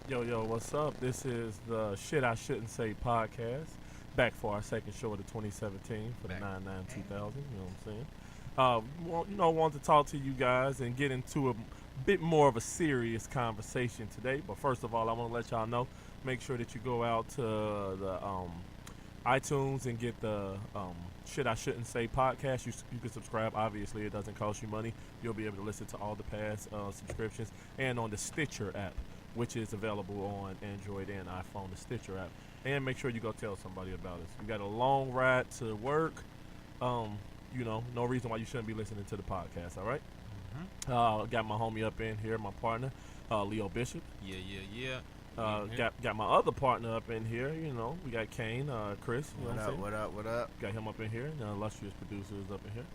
Yo, what's up? This is the Shit I Shouldn't Say podcast. Back for our second show of the 2017 for the Back. 9/9/2000. You know what I'm saying? Want to talk to you guys and get into a bit more of a serious conversation today. But first of all, I want to let y'all know. Make sure that you go out to the iTunes and get the Shit I Shouldn't Say podcast. You can subscribe. Obviously, it doesn't cost you money. You'll be able to listen to all the past subscriptions and on the Stitcher app, which is available on Android and iPhone, the Stitcher app. And make sure you go tell somebody about us. You got a long ride to work. No reason why you shouldn't be listening to the podcast, all right? Got my homie up in here, my partner, Leo Bishop. Yeah. Got my other partner up in here, we got Caine, Chris, you know what I'm saying? What up? Got him up in here. The illustrious producer is up in here.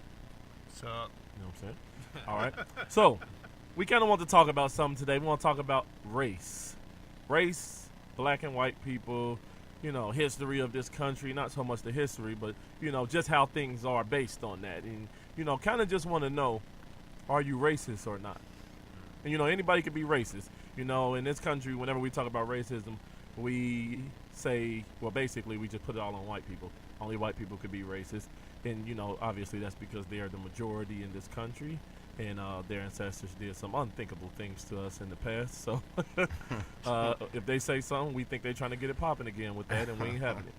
What's up? You know what I'm saying? All right. So, we kind of want to talk about something today. We want to talk about race. Race, black and white people, history of this country. Not so much the history, but, just how things are based on that. And, kind of just want to know, are you racist or not? And, anybody could be racist. In this country, whenever we talk about racism, we say, well, basically, we just put it all on white people. Only white people could be racist. And, obviously that's because they are the majority in this country. And their ancestors did some unthinkable things to us in the past. So if they say something, we think they're trying to get it popping again with that, and we ain't having it.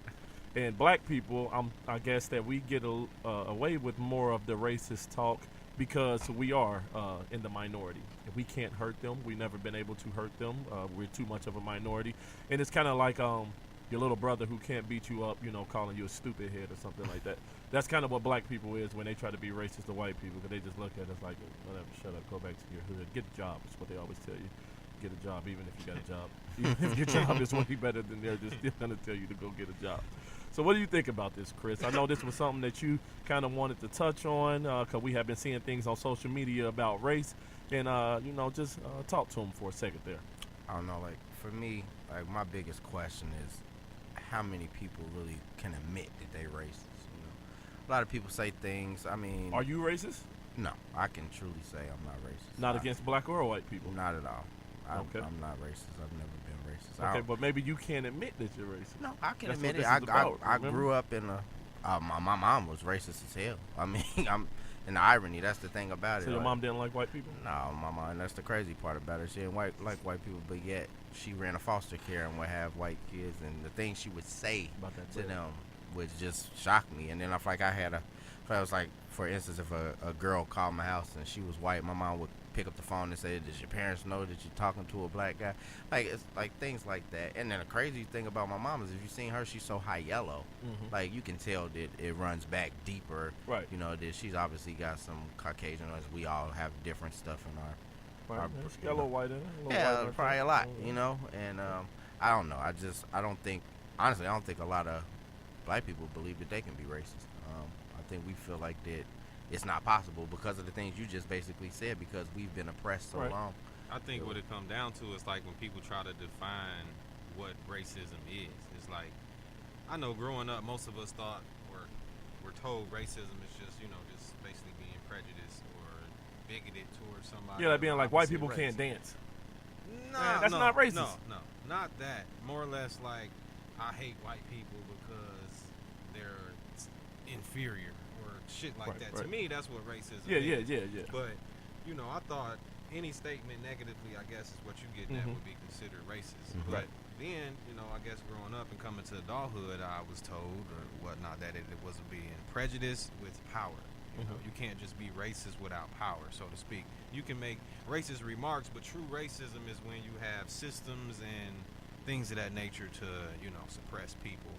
And black people, I guess that we get away with more of the racist talk because we are in the minority. If we can't hurt them, we've never been able to hurt them. We're too much of a minority. And it's kind of like your little brother who can't beat you up, calling you a stupid head or something like that. That's kind of what black people is when they try to be racist to white people, because they just look at us like, whatever, shut up, go back to your hood, get a job. That's what they always tell you. Get a job, even if you got a job. Even if your job is way better than theirs, they're still going to tell you to go get a job. So what do you think about this, Chris? I know this was something that you kind of wanted to touch on, because we have been seeing things on social media about race, and, just talk to them for a second there. I don't know, like, for me, like, my biggest question is how many people really can admit that they racist, A lot of people say things, Are you racist? No, I can truly say I'm not racist. Not against black or white people? Not at all. Okay. I'm not racist. I've never been racist. Okay, but maybe you can't admit that you're racist. No, I can That's admit what it. this is about, I remember? grew up in my mom was racist as hell. I'm and the irony, that's the thing about it. So your mom didn't like white people? No, my mom, and that's the crazy part about it. She didn't like white people, but yet she ran a foster care and would have white kids, and the things she would say About that to too. them would just shock me. And then I feel like if I was like, for instance, if a girl called my house and she was white, my mom would pick up the phone and say, "Does your parents know that you're talking to a black guy?" Like, it's like things like that. And then the crazy thing about my mom is, if you've seen her, she's so high yellow. Mhm. Like, you can tell that it runs back deeper. Right. That she's obviously got some Caucasian, as we all have different stuff in our Right. She got a little white in her. yeah, probably a lot, and I don't know. I don't think I don't think a lot of black people believe that they can be racist. I think we feel like that it's not possible because of the things you just basically said, because we've been oppressed so Right. long. I think what it comes down to is like when people try to define what racism is. It's like, I know growing up, most of us thought we're told racism is just just basically being prejudiced or bigoted towards somebody. Yeah, like being like white opposite people race. can't dance. No, that's no, not racist. No, not that. More or less like, I hate white people because they're inferior or shit like Right, that. right. To me, that's what racism Yeah. is. But, I thought any statement negatively, I guess, is what you get that Mhm. would be considered racist. Mhm. But then, I guess growing up and coming to adulthood, I was told or whatnot that it was being prejudice with power. You can't just be racist without power, so to speak. You can make racist remarks, but true racism is when you have systems and things of that nature to, suppress people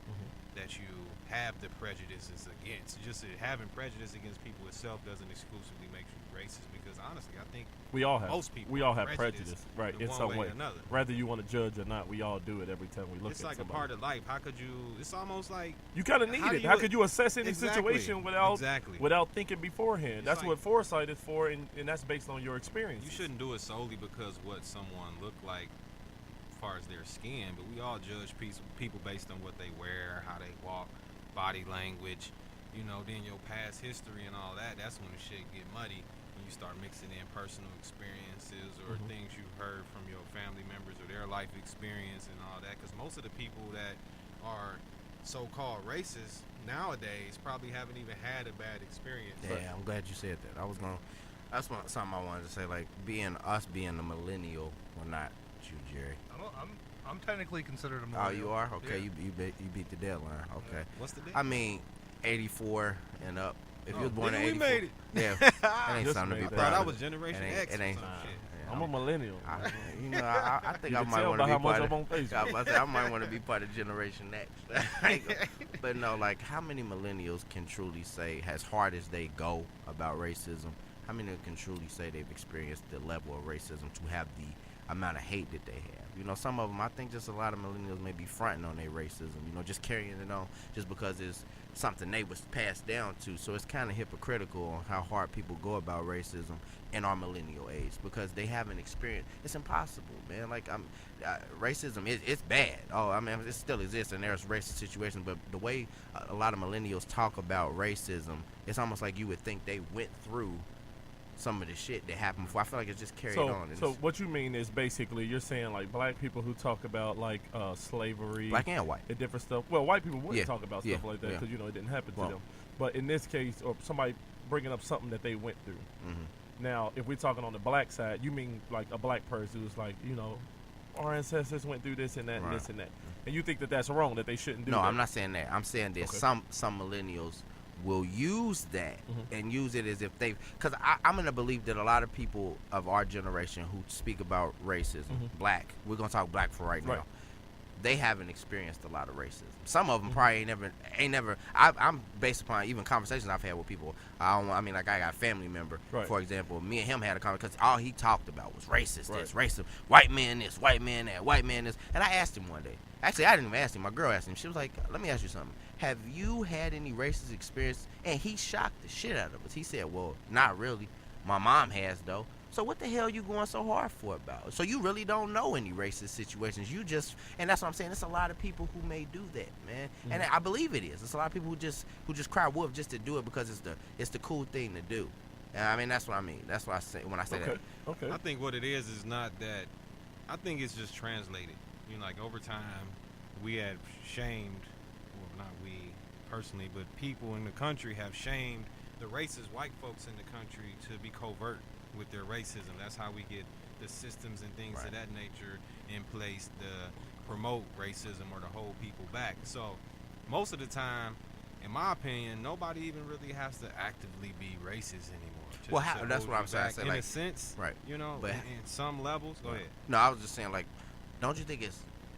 that you have the prejudices against. Just having prejudice against people itself doesn't exclusively make you racist, because honestly, I think We all have. most people We all have prejudice prejudice, right? in In one some way way. or another. Whether you want to judge or not, we all do it every time we look It's at like somebody. a part of life. How could you? It's almost like You kind of need How do it. you- How could you assess any Exactly. situation without Exactly. without thinking beforehand? It's That's like- what foresight is for, and that's based on your experience. You shouldn't do it solely because what someone look like as far as their skin, but we all judge people based on what they wear, how they walk, body language, then your past history and all that. That's when the shit get muddy. when you start mixing in personal experiences or things you've heard from your family members or their life experience and all that. Because most of the people that are so-called racist nowadays probably haven't even had a bad experience. Yeah, I'm glad you said that. That's something I wanted to say. Like being a millennial, or not you, Jerry. I'm technically considered a millennial. Oh, you are? Okay, Yeah. you beat the deadline. Okay. What's the I mean, 84 and up. If you was Oh, born in nigga, we 84, made it. yeah, that ain't Just something to be made that. proud Bro, that of. was Generation It ain't- X it or ain't- some shit. Yeah, I'm a millennial. I think You I can might tell want by to be how much part I'm on of. Facebook. I might want to be part of Generation X. But no, like how many millennials can truly say, as hard as they go about racism, how many can truly say they've experienced the level of racism to have the amount of hate that they have? You know, some of them, I think just a lot of millennials may be fronting on their racism, you know, just carrying it on just because it's something they was passed down to. So it's kind of hypocritical on how hard people go about racism in our millennial age because they haven't experienced. It's impossible, man. Like racism it's bad. Oh, I mean, it still exists and there's racist situations, but the way a lot of millennials talk about racism, it's almost like you would think they went through some of the shit that happened before. I feel like it's just carried on. So what you mean is basically you're saying like black people who talk about like slavery, black and white. and different stuff. Well, white people wouldn't Yeah, talk about yeah, stuff like that yeah. because you know it didn't happen to Well. them. But in this case, or somebody bringing up something that they went through. Mm-hmm. Now, if we're talking on the black side, you mean like a black person who's like, you know, our ancestors went through this and that and this and that, and you think that that's wrong, that they shouldn't do No, that? I'm not saying that. I'm saying that Okay. some millennials will use that and use it as if they, because I'm in the belief that a lot of people of our generation who speak about racism, black, we're gonna talk black for right Right. now, they haven't experienced a lot of racism. Some of them probably ain't never. I'm based upon even conversations I've had with people. I mean, like I got a family member, Right. for example. Me and him had a conversation because all he talked about was racist, Right. this, racist, white man this, white man that, white man this. And I asked him one day. Actually, I didn't even ask him. My girl asked him. She was like, "Let me ask you something. Have you had any racist experience?" And he shocked the shit out of us. He said, "Well, not really. My mom has though." So what the hell you going so hard for about? So you really don't know any racist situations. You just, and that's what I'm saying. It's a lot of people who may do that, man. And I believe it is. It's a lot of people who just cry wolf just to do it because it's the cool thing to do. And I mean, that's what I mean. That's what I say when I say that. Okay. I think what it is not that. I think it's just translated. You know, like over time, we have shamed, well, not we personally, but people in the country have shamed the racist white folks in the country to be covert with their racism. That's how we get the systems and things of that nature in place to promote racism or to hold people back. So most of the time, in my opinion, nobody even really has to actively be racist anymore. Well, that's what I'm saying. In Like, a sense, right. You know, But- in some levels. Go ahead. No, I was just saying, like, don't you think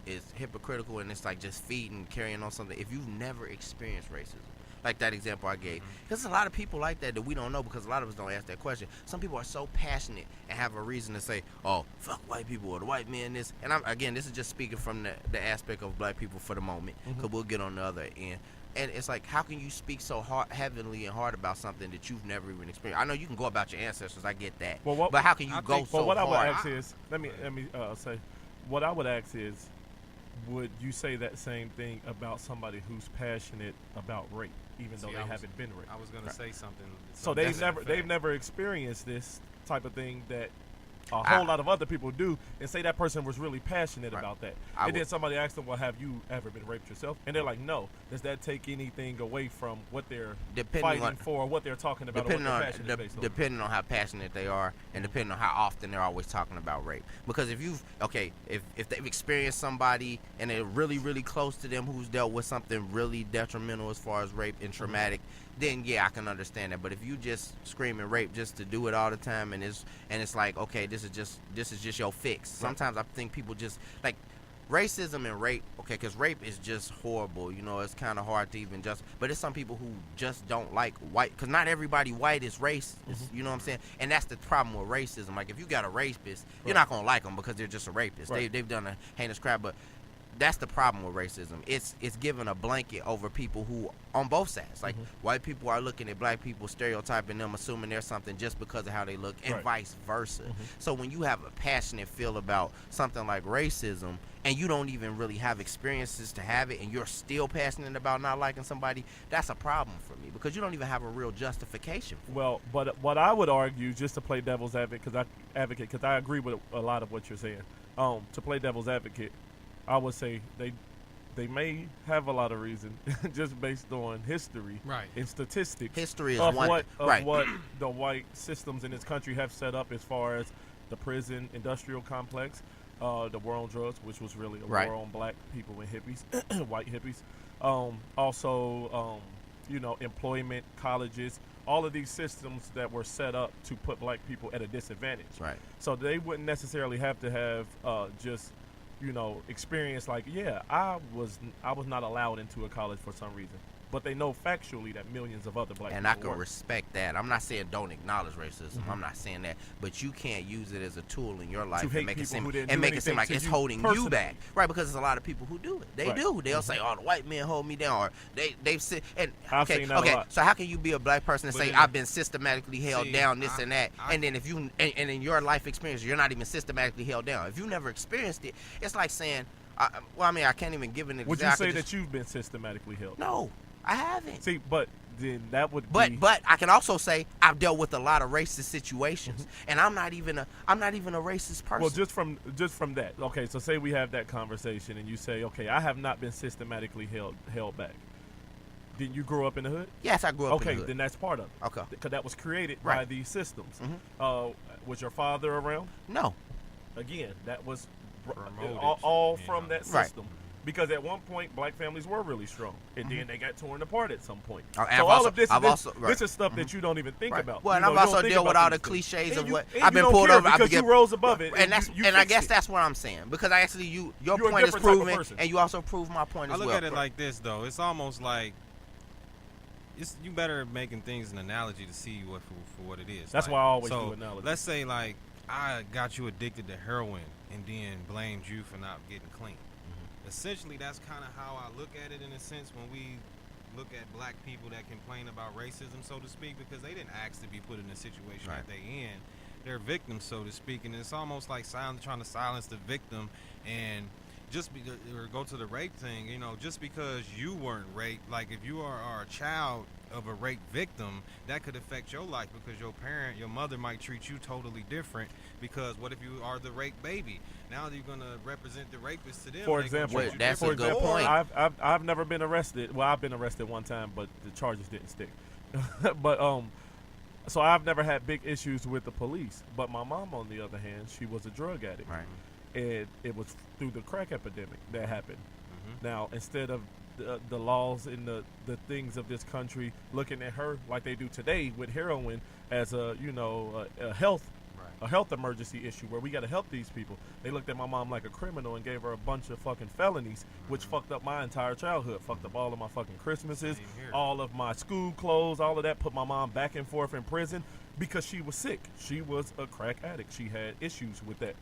it's hypocritical and it's like just feeding, carrying on something if you've never experienced racism? Like that example I gave. Because there's a lot of people like that we don't know because a lot of us don't ask that question. Some people are so passionate and have a reason to say, oh, fuck white people or the white man this. And again, this is just speaking from the aspect of black people for the moment because we'll get on the other end. And it's like, how can you speak so heavily and hard about something that you've never even experienced? I know you can go about your ancestors. I get that. Well, but how can you go so what hard? I would ask is, let me say, what I would ask is, would you say that same thing about somebody who's passionate about rape, even though they haven't been raped? I was gonna say something. So that's they've never experienced this type of thing that a whole lot of other people do, and say that person was really passionate about that. And then somebody asks them, well, have you ever been raped yourself? And they're like, no. Does that take anything away from what they're fighting for, what they're talking about, or what they're passionate based on? Depending on how passionate they are, and depending on how often they're always talking about rape. Because if they've experienced somebody and they're really, really close to them who's dealt with something really detrimental as far as rape and traumatic, then yeah, I can understand that. But if you just screaming rape just to do it all the time, and it's like, okay, this is just your fix. Sometimes I think people just like racism and rape, okay, because rape is just horrible. You know, it's kind of hard to even but it's some people who just don't like white, because not everybody white is racist. You know what I'm saying? And that's the problem with racism. Like if you got a rapist, you're not gonna like them because they're just a rapist. Right. They've done a heinous crime, but that's the problem with racism. It's giving a blanket over people who on both sides. Like white people are looking at black people, stereotyping them, assuming they're something just because of how they look, and vice versa. So when you have a passionate feel about something like racism, and you don't even really have experiences to have it, and you're still passionate about not liking somebody, that's a problem for me, because you don't even have a real justification for it. Well, but what I would argue, just to play devil's advocate, because I agree with a lot of what you're saying. To play devil's advocate, I would say they may have a lot of reason, just based on history and statistics. History is of one what right. what the white systems in this country have set up as far as the prison industrial complex, the war on drugs, which was really a war on black people and hippies, white hippies. Also, employment, colleges, all of these systems that were set up to put black people at a disadvantage. Right. So they wouldn't necessarily have to have just experience like, I was not allowed into a college for some reason. But they know factually that millions of other black and people I can were. respect that. I'm not saying don't acknowledge racism. I'm not saying that, but you can't use it as a tool in your life To hate and make it people seem who didn't do like anything it's to you holding you personally. back, right? Because there's a lot of people who do it. They do. They'll say, "Oh, the white men hold me down," or they've said. And I've seen that a lot. So how can you be a black person and But say, then- "I've been systematically held down, this and that," and then if you and in your life experience, you're not even systematically held down. If you never experienced it, it's like saying, I can't even give an example. Would you say that you've been systematically held? No, I haven't. See, but then that would But be. but I can also say I've dealt with a lot of racist situations, and I'm not even a racist person. Well, just from that. Okay, so say we have that conversation, and you say, okay, I have not been systematically held back. Did you grow up in the hood? Yes, I grew up in Okay, the hood. then that's part of it. Okay. Because that was created by Right. these systems. Was your father around? No. Again, that was Promoted, all you from know. that Right. system. Because at one point, black families were really strong, and then they got torn apart at some point. And So I've all of this, right. this is stuff that you don't even think Right. about. Well, and You I've know, you also don't think dealt with about all the these things. cliches And of you- what and I've you been don't pulled care over. because you rose above it, and that's you and I fixed guess it. that's what I'm saying, because I actually your You're a point is different type of proven, person. and you also proved my point I as look well. at it like this, though. It's almost like you better making things an analogy to see what for what it is. That's Like, why I always so do analogies. Let's say like I got you addicted to heroin and then blamed you for not getting clean. Essentially, that's kind of how I look at it in a sense when we look at black people that complain about racism, so to speak, because they didn't ask to be put in the situation Right. that they in. They're victims, so to speak, and it's almost like trying to silence the victim and or go to the rape thing, just because you weren't raped, like if you are a child of a rape victim, that could affect your life because your mother might treat you totally different, because what if you are the rape baby? Now you're going to represent the rapist to them. For and they gonna example, treat you that's a different. good Or- point. I've never been arrested. Well, I've been arrested one time, but the charges didn't stick. But so I've never had big issues with the police. But my mom, on the other hand, she was a drug addict, Right. and it was through the crack epidemic that happened. Now, instead of the laws and the things of this country looking at her like they do today with heroin as a health emergency issue where we got to help these people, they looked at my mom like a criminal and gave her a bunch of fucking felonies, which fucked up my entire childhood, fucked up all of my fucking Christmases, Same here. all of my school clothes, all of that, put my mom back and forth in prison because she was sick. She was a crack addict. She had issues with that.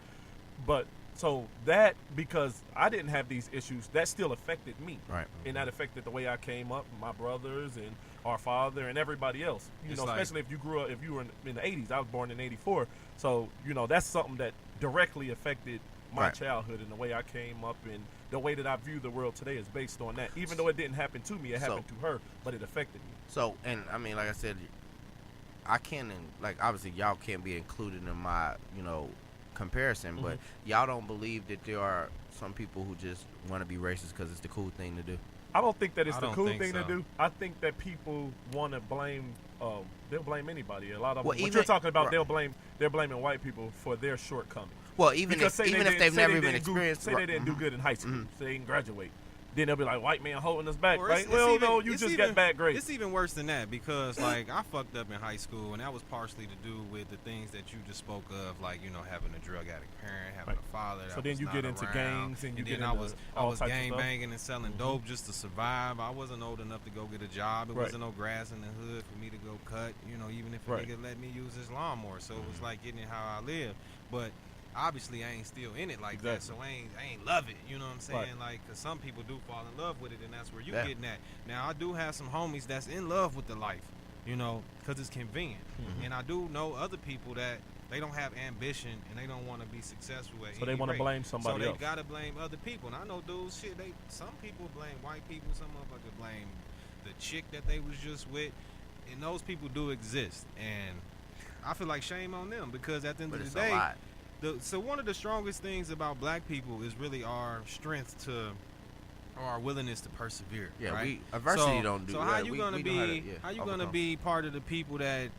But so that, because I didn't have these issues, that still affected me. Right. And that affected the way I came up, my brothers and our father and everybody else. It's like- Especially if you were in the 80s. I was born in 84. So, that's something that directly affected my Right. childhood and the way I came up, and the way that I view the world today is based on that. Even though it didn't happen to me, it So- happened to her, but it affected me. So, and I mean, like I said, I can't, obviously y'all can't be included in my, comparison, but y'all don't believe that there are some people who just want to be racist because it's the cool thing to do. I don't think that it's I the don't cool think thing to so. do. I think that people want to blame. They'll blame anybody. A lot of them. Well, What even- you're talking about, right. they're blaming white people for their shortcomings. Well, even Because if say they've say never they even didn't do- experienced, say they didn't do good in high school, say they didn't graduate, then they'll be like, white man holding us back, Or right? it's Well, even- no, you it's just even- got bad grades. It's even worse than that, because like I fucked up in high school, and that was partially to do with the things that you just spoke of, like having a drug addict parent, having a father. So that then was you not get into around. gangs and you get then I into was all types of gang stuff. banging and selling dope just to survive. I wasn't old enough to go get a job. It Right. wasn't no grass in the hood for me to go cut. Even if a Right. nigga let me use his lawnmower. So it was like getting it how I live. But obviously I ain't still in it like that, so Exactly. I ain't love it. You know what I'm saying? Right. Like, cause some people do fall in love with it, and that's where you Yeah. getting at. Now I do have some homies that's in love with the life, you know, cause it's convenient, Mhm. and I do know other people that they don't have ambition and they don't want to be successful at So they any want to rate. blame somebody So they else. gotta blame other people. And I know dudes, shit. Some people blame white people. Some motherfuckers blame the chick that they was just with, and those people do exist. And I feel like shame on them, because at the end But of it's the a day, lot. so one of the strongest things about black people is really our strength to, or our willingness to persevere. Yeah, right? adversity don't do. So right, how you we gonna know how to, be? How you gonna overcome. be part of the people that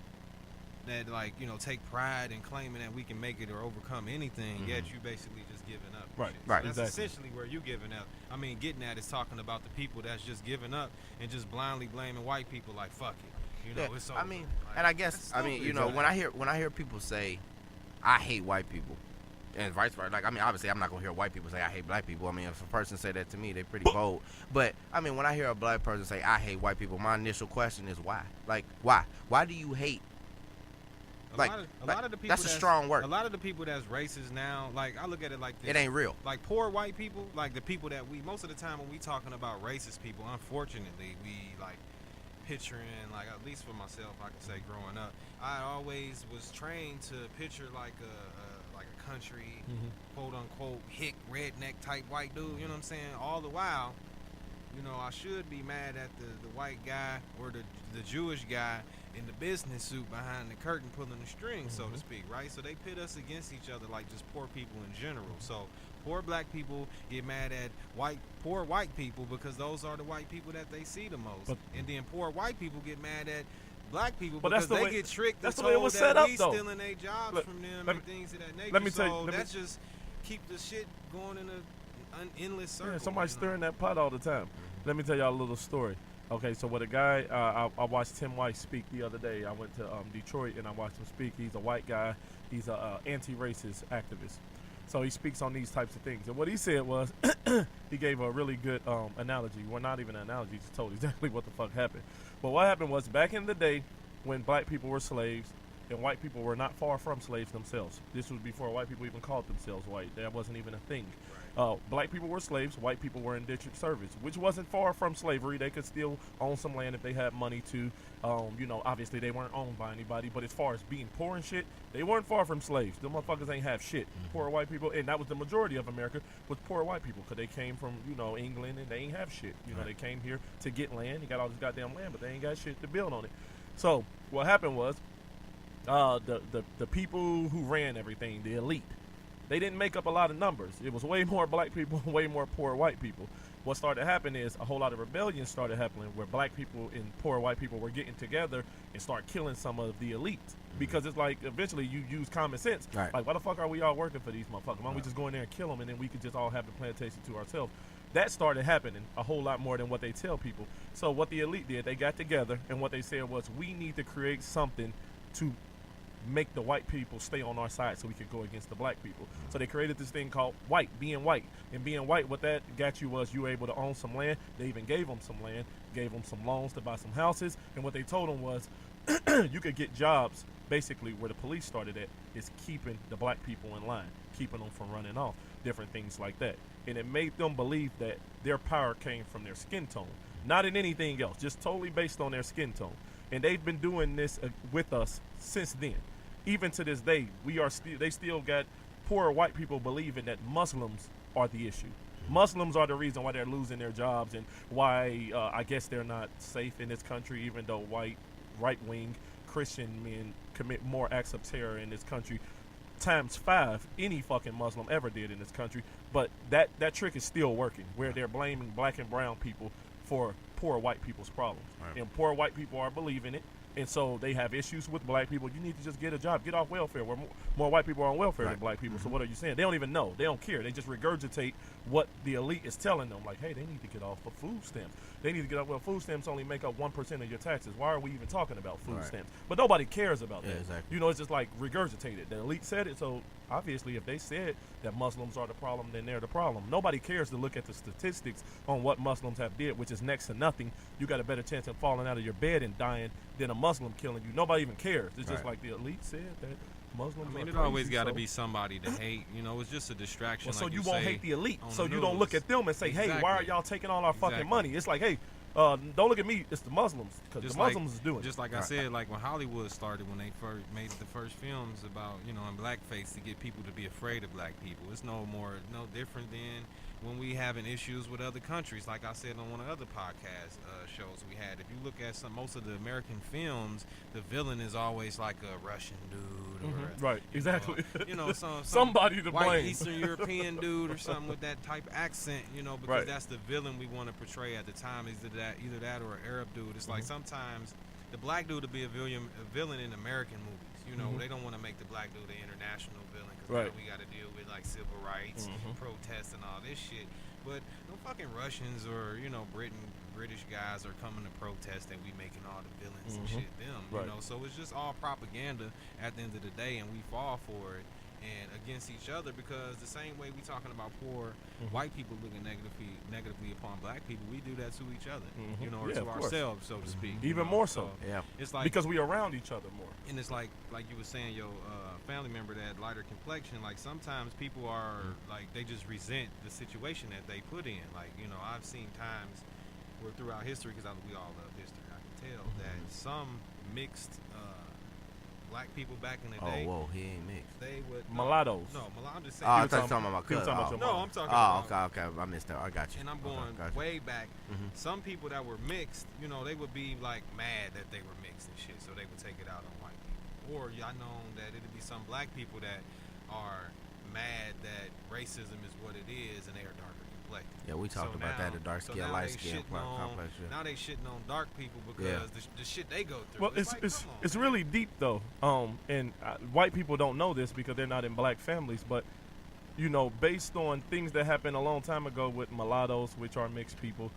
like, you know, take pride in claiming that we can make it or overcome anything, yet you basically just giving up. and Right, shit. right. So that's Exactly. essentially where you giving up. I mean, getting at is talking about the people that's just giving up and just blindly blaming white people like fuck it. You know, Yeah, it's I over. mean, Like, and I guess that's I mean, stupid. you know, when I hear people say, I hate white people, and vice versa. Like, I mean, obviously, I'm not gonna hear white people say I hate black people. I mean, if a person say that to me, they're pretty bold. But I mean, when I hear a black person say I hate white people, my initial question is why? Like, why? Why do you hate? a like- lot of the people that's a strong word. A lot of the people that's racist now, like, I look at it like this. It ain't real. Like poor white people, like the people that we, most of the time when we talking about racist people, unfortunately, we like picturing, like, at least for myself, I can say growing up, I always was trained to picture like a country, quote unquote, hick, redneck type white dude, you know what I'm saying? All the while, you know, I should be mad at the white guy or the Jewish guy in the business suit behind the curtain pulling the strings, so to speak, right? So they pit us against each other like just poor people in general. So poor black people get mad at poor white people because those are the white people that they see the most. But- and then poor white people get mad at black people But because that's the they way- get tricked that's and the way it told was that set up, we though. stealing their jobs Let- from them let and me- things of that nature. let me tell you- so let me- that's just keep the shit going in an endless circle. Yeah, somebody's you know? stirring that pot all the time. Let me tell y'all a little story. Okay, so with a guy, I watched Tim White speak the other day. I went to Detroit and I watched him speak. He's a white guy. He's a anti-racist activist. So he speaks on these types of things. And what he said was, he gave a really good analogy. Well, not even an analogy. He just told exactly what the fuck happened. But what happened was, back in the day when black people were slaves and white people were not far from slaves themselves. This was before white people even called themselves white. That wasn't even a thing. Black people were slaves, white people were indentured service, which wasn't far from slavery. They could still own some land if they had money to. You know, obviously they weren't owned by anybody, but as far as being poor and shit, they weren't far from slaves. The motherfuckers ain't have shit. Poor white people, and that was the majority of America, was poor white people, because they came from, you know, England, and they ain't have shit. You know, they came here to get land. They got all this goddamn land, but they ain't got shit to build on it. So what happened was, the people who ran everything, the elite, they didn't make up a lot of numbers. It was way more black people, way more poor white people. What started to happen is a whole lot of rebellion started happening where black people and poor white people were getting together and start killing some of the elites. Because it's like, eventually you use common sense. Right. Like, why the fuck are we all working for these motherfuckers? Why don't we just go in there and kill them, and then we could just all have the plantation to ourselves? That started happening a whole lot more than what they tell people. So what the elite did, they got together, and what they said was, we need to create something to make the white people stay on our side so we could go against the black people. So they created this thing called being white. And being white, what that got you was you were able to own some land. They even gave them some land, gave them some loans to buy some houses. And what they told them was, you could get jobs. Basically, where the police started at is keeping the black people in line, keeping them from running off, different things like that. And it made them believe that their power came from their skin tone, not in anything else, just totally based on their skin tone. And they've been doing this with us since then. Even to this day, they still got poor white people believing that Muslims are the issue. Muslims are the reason why they're losing their jobs and why I guess they're not safe in this country, even though white right-wing Christian men commit more acts of terror in this country times 5 any fucking Muslim ever did in this country. But that trick is still working, where they're blaming black and brown people for poor white people's problems. Right. And poor white people are believing it. And so they have issues with black people. You need to just get a job, get off welfare. Where more white people are on welfare than black people. So what are you saying? They don't even know. They don't care. They just regurgitate what the elite is telling them. Like, hey, they need to get off of food stamps. They need to get off. Well, food stamps only make up 1% of your taxes. Why are we even talking about food stamps? But nobody cares about that. Exactly. You know, it's just like regurgitated. The elite said it, so obviously if they said that Muslims are the problem, then they're the problem. Nobody cares to look at the statistics on what Muslims have did, which is next to nothing. You got a better chance of falling out of your bed and dying than a Muslim killing you. Nobody even cares. It's just like the elite said that Muslims. I mean, are it crazy, always got to so- be somebody to hate. You know, it's just a distraction. Well, so like you won't say hate the elite. on So the you don't look news. at them and say, hey, why are Exactly. y'all taking all our fucking Exactly. money? It's like, hey, don't look at me. It's the Muslims because the Just Muslims is doing it. Just like I said, like when Hollywood started, when they first made the first films about, you know, in blackface to get people to be afraid of black people. It's no different than when we having issues with other countries. Like I said on one of the other podcast shows we had, if you look at most of the American films, the villain is always like a Russian dude or Right, exactly. you know, some Somebody to white blame. Eastern European dude or something with that type of accent, you know, because Right. that's the villain we want to portray at the time. Either that or an Arab dude. It's like sometimes the black dude will be a villain in American movies. You know, they don't want to make the black dude an international villain because Right. we got to deal with like civil rights, protests, and all this shit. But no fucking Russians or, you know, British guys are coming to protest and we making all the villains and shit them. Right. You know, so it's just all propaganda at the end of the day, and we fall for it and against each other because the same way we talking about poor white people looking negatively upon black people, we do that to each other. You know, or Yeah, to of course. ourselves, so to speak. you Even know? more so. Yeah. It's like Because we around each other more. and it's like you were saying, your family member that lighter complexion. Like sometimes people are like they just resent the situation that they put in. Like, you know, I've seen times where throughout history, because we all love history, I can tell that some mixed black people back in the Oh, day, whoa, he ain't mixed. they would Mulattoes. No, I'm just Oh, saying. I was thought you talking- were talking about he was cousin. talking about your Oh, no, I'm talking oh, about. okay. I missed that. I got you. And I'm Okay, going got you. way back. Mhm. Some people that were mixed, you know, they would be like mad that they were mixed and shit, so they would take it out on white people. Or y'all know that it'd be some black people that are mad that racism is what it is and they are darker complected. Yeah, we talked So about now- that, the dark so skin, now light they skin shitting on- complex. Yeah. Now they shitting on dark people because Yeah. the shit they go through. Well, it's it's like, come on, it's man. really deep though, and white people don't know this because they're not in black families. But you know, based on things that happened a long time ago with mulattoes, which are mixed people,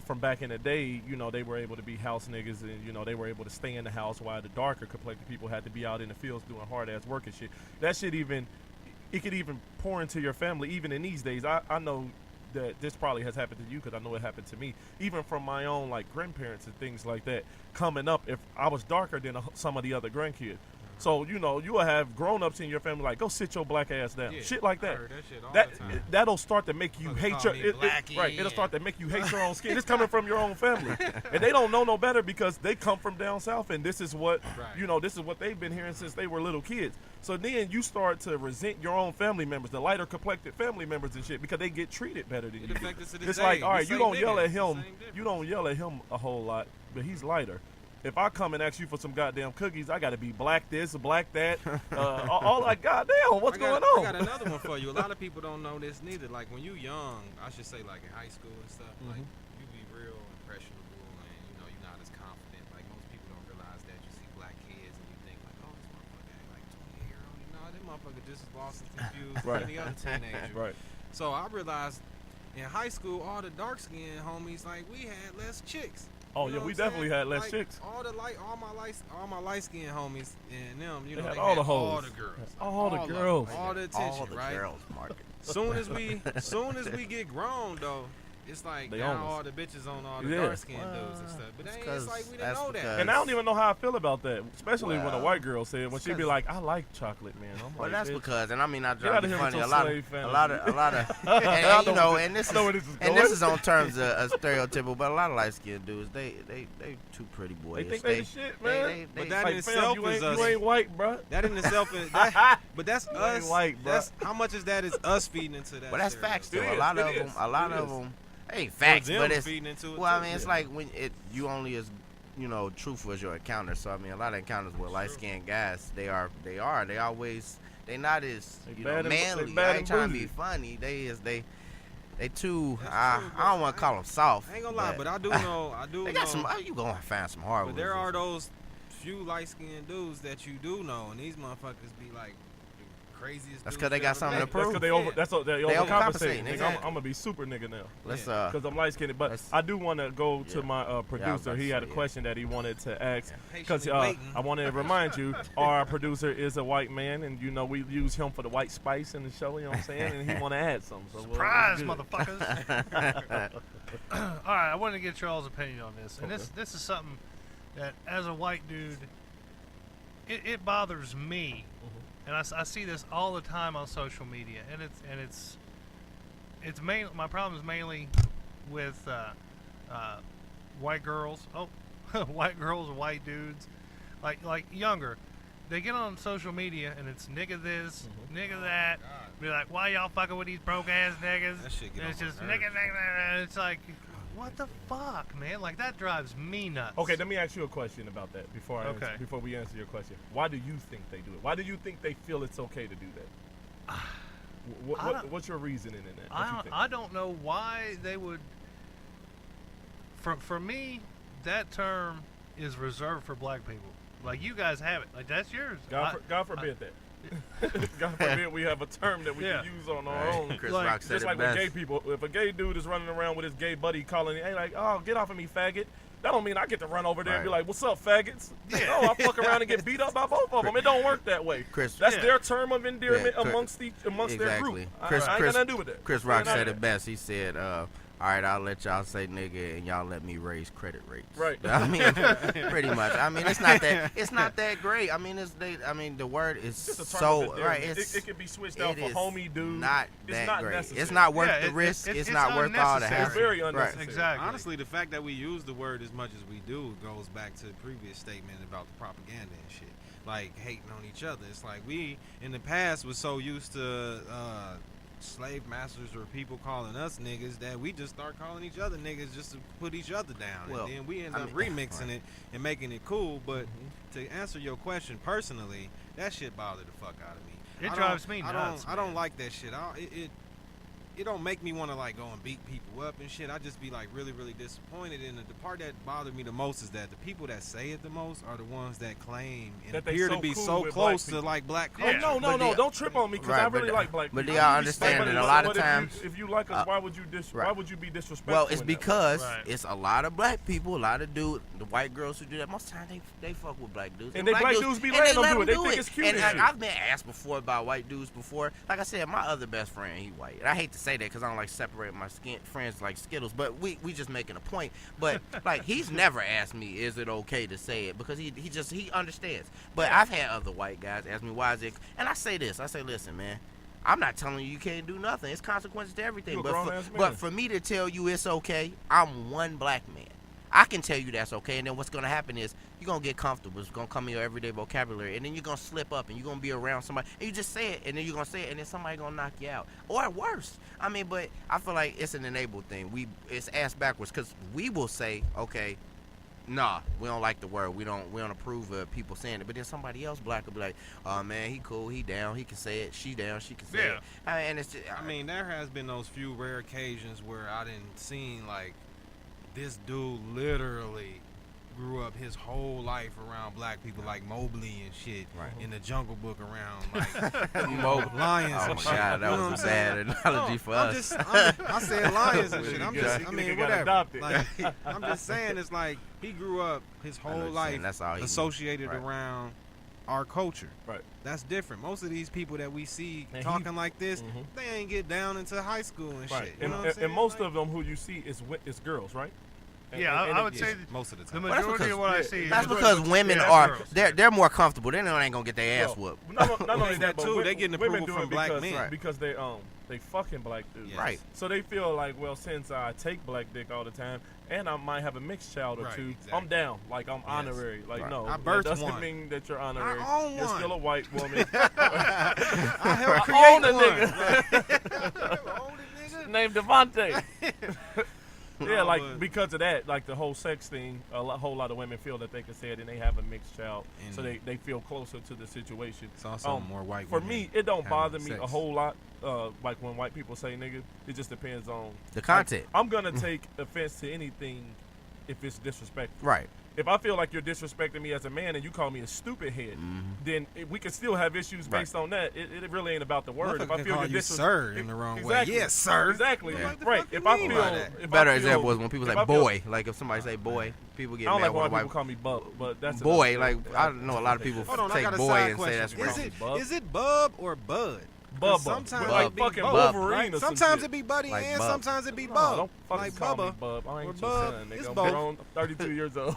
from back in the day, you know, they were able to be house niggas, and you know, they were able to stay in the house while the darker complected people had to be out in the fields doing hard ass work and shit. That shit it could even pour into your family even in these days. I know that this probably has happened to you because I know it happened to me, even from my own like grandparents and things like that. Coming up, if I was darker than some of the other grandkids, so you know you will have grown-ups in your family like, go sit your black ass down, Yeah, shit like I that. heard that shit all That the time. that'll start to make you Mother hate call your me right. blackie, It'll start yeah. to make you hate your own skin. It's coming from your own family, and they don't know no better because they come from down south, and this is what Right. you know. This is what they've been hearing since they were little kids. So then you start to resent your own family members, the lighter complected family members and shit, because they get treated better than It you. affects us to this It's day. like, all right, The you same don't yell nigga. at It's the him. same You difference. don't yell at him a whole lot, but he's lighter. If I come and ask you for some goddamn cookies, I got to be black this, black that. All like, goddamn, what's going on? I got another one for you. A lot of people don't know this neither. Like when you young, I should say like in high school and stuff, like you be real impressionable and you know you're not as confident. Like most people don't realize that you see black kids and you think like, oh, this motherfucker act like 20-year-old. You know, this motherfucker just as lost and confused Right. as any other teenager. Right. So I realized in high school, all the dark skinned homies, like we had less chicks. Oh You yeah, know we what I'm definitely saying? had less Like, chicks. all my light skinned homies and them, you They know, had they all had the all hoes. the girls, All the of them, girls. all the attention, All the right? girls, Marcus. Soon as we get grown though, it's like They now own us. all the bitches on all the Yeah. dark skinned dudes and stuff. But It's it's 'cause like we didn't that's know that. because- And I don't even know how I feel about that, especially when a Well, white girl said when she be because- like, "I like chocolate, man." I'm Well, like, that's bitch. because, and I mean, not Get trying out to of be here with funny. your A lot slave of, fantasy. and you know, and this I know where is, this is and going. this is on terms of stereotypical, but a lot of light skinned dudes, they too pretty boys. They think they the shit, man. But that Like, in fam, itself you is ain't, us. you ain't white, bro. That in itself is that, but that's You us. ain't white, bruh. That's how much is that is us feeding into that. Well, that's facts though. stereotype. It A lot is, of it them, is, a lot it of is. them, ain't Or facts, them but it's feeding into it well, I too. mean, it's like when you only as truthful as your encounter. So I mean, a lot of encounters with light skinned guys, they always not as They bad and- manly. they bad I ain't and trying to be bougie. funny. They too. That's I true, don't want to call them soft. I ain't gonna lie, but I do know. They got some. You gonna find some hard But ones. there are those few light skinned dudes that you do know, and these motherfuckers be like the craziest. That's dudes 'cause they you got ever something to met. That's because they They overcompensate. overcompensate, Nigga, exactly. I'm gonna be super nigga now Let's because I'm light skinned. But let's- I do want to go to Yeah. my about producer. to He had a say, yeah. question that he wanted to ask because Patiently waiting. I wanted to remind you, our producer is a white man, and you know we use him for the white spice in the show. You know what I'm saying? And he want to add something. So Surprise, it's good. motherfuckers! All right, I wanted to get y'all's opinion on this, and Okay. this is something that, as a white dude, it bothers me and I see this all the time on social media, and it's main. My problem is mainly with white girls. Oh, white girls and white dudes, like younger. They get on social media and it's nigga this, nigga that. Be like, why y'all fucking with these broke ass niggas? That shit get And it's on my just nerves. nigga. It's like, what the fuck, man? Like that drives me nuts. Okay, let me ask you a question about that before Okay. before we answer your question. Why do you think they do it? Why do you think they feel it's okay to do that? What's your reasoning in that? What you think? I don't know why they would. For me, that term is reserved for black people. Like you guys have it. Like that's yours. God forbid that. God forbid we have a term that we Yeah. can use on our Right. own. Chris Like- Rock said Just it like best. with gay people, if a gay dude is running around with his gay buddy calling, hey, like, oh, get off of me, faggot. That don't mean I get to run over there and be Right. like, what's up, faggots? No, I fuck around and get beat up by both of them. It don't work that way. Chris, That's Yeah. their term of endearment Yeah, Chris- amongst their group. Exactly. I Chris- ain't Chris- got nothing to do with that. Chris Rock Ain't none said of it that. best. He said, all right, I'll let y'all say nigga and y'all let me raise credit rates. Right. I mean, pretty much. I mean, it's not that great. I mean, the word is Just a term so of endearment. right. It's It can be switched out it for is homie dude. not It's that not great. necessary. It's not worth Yeah, the risk. it's It's not worth all the unnecessary. It's hassle. very Right. unnecessary. Exactly. Honestly, the fact that we use the word as much as we do goes back to the previous statement about the propaganda and shit. Like hating on each other. It's like we in the past was so used to slave masters or people calling us niggas that we just start calling each other niggas just to put each other down. Well, and then we end I up mean, remixing right. it and making it cool. But to answer your question personally, that shit bothered the fuck out of me. It I drives don't- me I nuts, don't man. like that shit. It don't make me want to like go and beat people up and shit. I just be like really, really disappointed. And the part that bothered me the most is that the people that say it the most are the ones that claim and That they appear so to be cool so with close black to people. like black Yeah. culture. Oh, no, But don't trip on me because Right, I really but- like black but people. do y'all But understand but that a lot of if you- times- if you like us, why would you right. why would you be disrespectful? Well, it's in that way? because Right. it's a lot of black people, a lot of dudes, the white girls who do that. Most of the time, they fuck with black dudes. And they black dudes be letting them do it. They think it's cute And and shit. I've been asked before about white dudes before. Like I said, my other best friend, he white. And I hate to say that because I don't like separate my friends like Skittles. But we just making a point. But like he's never asked me, is it okay to say it? Because he understands. But I've had other white guys ask me, why is it? And I say this. I say, listen, man. I'm not telling you can't do nothing. It's consequences to everything. You a But grown-ass man. but for me to tell you it's okay, I'm one black man. I can tell you that's okay, and then what's going to happen is you're going to get comfortable. It's going to come in your everyday vocabulary, and then you're going to slip up, and you're going to be around somebody, and you just say it, and then you're going to say it, and then somebody going to knock you out. Or worse. I mean, but I feel like it's an enabled thing. It's ass backwards, because we will say, okay, nah, we don't like the word. We don't approve of people saying it. But then somebody else black will be like, oh, man, he cool, he down, he can say it. She down, she can say Yeah. it. And it's just, I mean, there has been those few rare occasions where I didn't seen like this dude literally grew up his whole life around black people like Mowgli and shit Right. in the Jungle Book around like Mowgli. lions Oh and my shit. God, that You know was what a I'm bad saying? analogy for I'm us. just, I said lions and shit. I'm Yeah, just, he I mean, got whatever. adopted. Like, I'm just saying, it's like he grew up his I know whole what you're life saying. That's all he knew. associated Right. around our culture. Right. That's different. Most of these people that we see And he- talking like this, Mhm. they ain't get down into high school and Right. shit. You And, know what I'm and, saying? and most Like, of them who you see is girls, right? And- Yeah, and I it- would yes, say most of the the time. Well, that's majority because- of what I yeah, see. That's is because girls. women Yeah, are girls. they're more comfortable. They know they ain't gonna get their ass Well, whooped. not only That that, but too, they getting women approval do from it black because, men. Right. because they fucking black dudes. Yes. Right. So they feel like, well, since I take black dick all the time, and I might have a mixed child or Right, two, exactly. I'm down. Like I'm honorary. Like Right. no, I that birthed doesn't one. mean that you're honorary. own You're one. still a white woman. I helped I own create a one. nigga. Own it, nigga. Named Devontae. Yeah, No, like but- because of that, like the whole sex thing, whole lot of women feel that they can say it and they have a mixed child, so And- they feel closer to the situation. It's also more white For women me, it don't having bother me sex. a whole lot. Like when white people say nigga, it just depends on The content. I'm gonna take offense to anything if it's disrespectful. Right. If I feel like you're disrespecting me as a man and you call me a stupid head, then we can still have issues based on that. It really ain't about the word. If I Motherfucker can feel call you're you sir in the wrong exactly. way. Yes, sir. Exactly. What the Right. fuck If you I mean feel, by that? if Better I feel, example is when people if say I feel- boy. Like if somebody say boy, people I get don't mad like when when a people call me bub, but that's boy. another Like thing. I know a lot of people Hold on, I take got a boy side and say question. that's wrong. Is wrong. it bub or bud? Bubba. Sometimes like it be fucking both, Wolverine right? or some Sometimes shit. it be Buddy Like and Bub. sometimes it be No, Bub. don't fucking Like call me Bubba. Bub. I ain't Or your Bub. son, nigga. It's I'm both. grown. I'm 32 years old.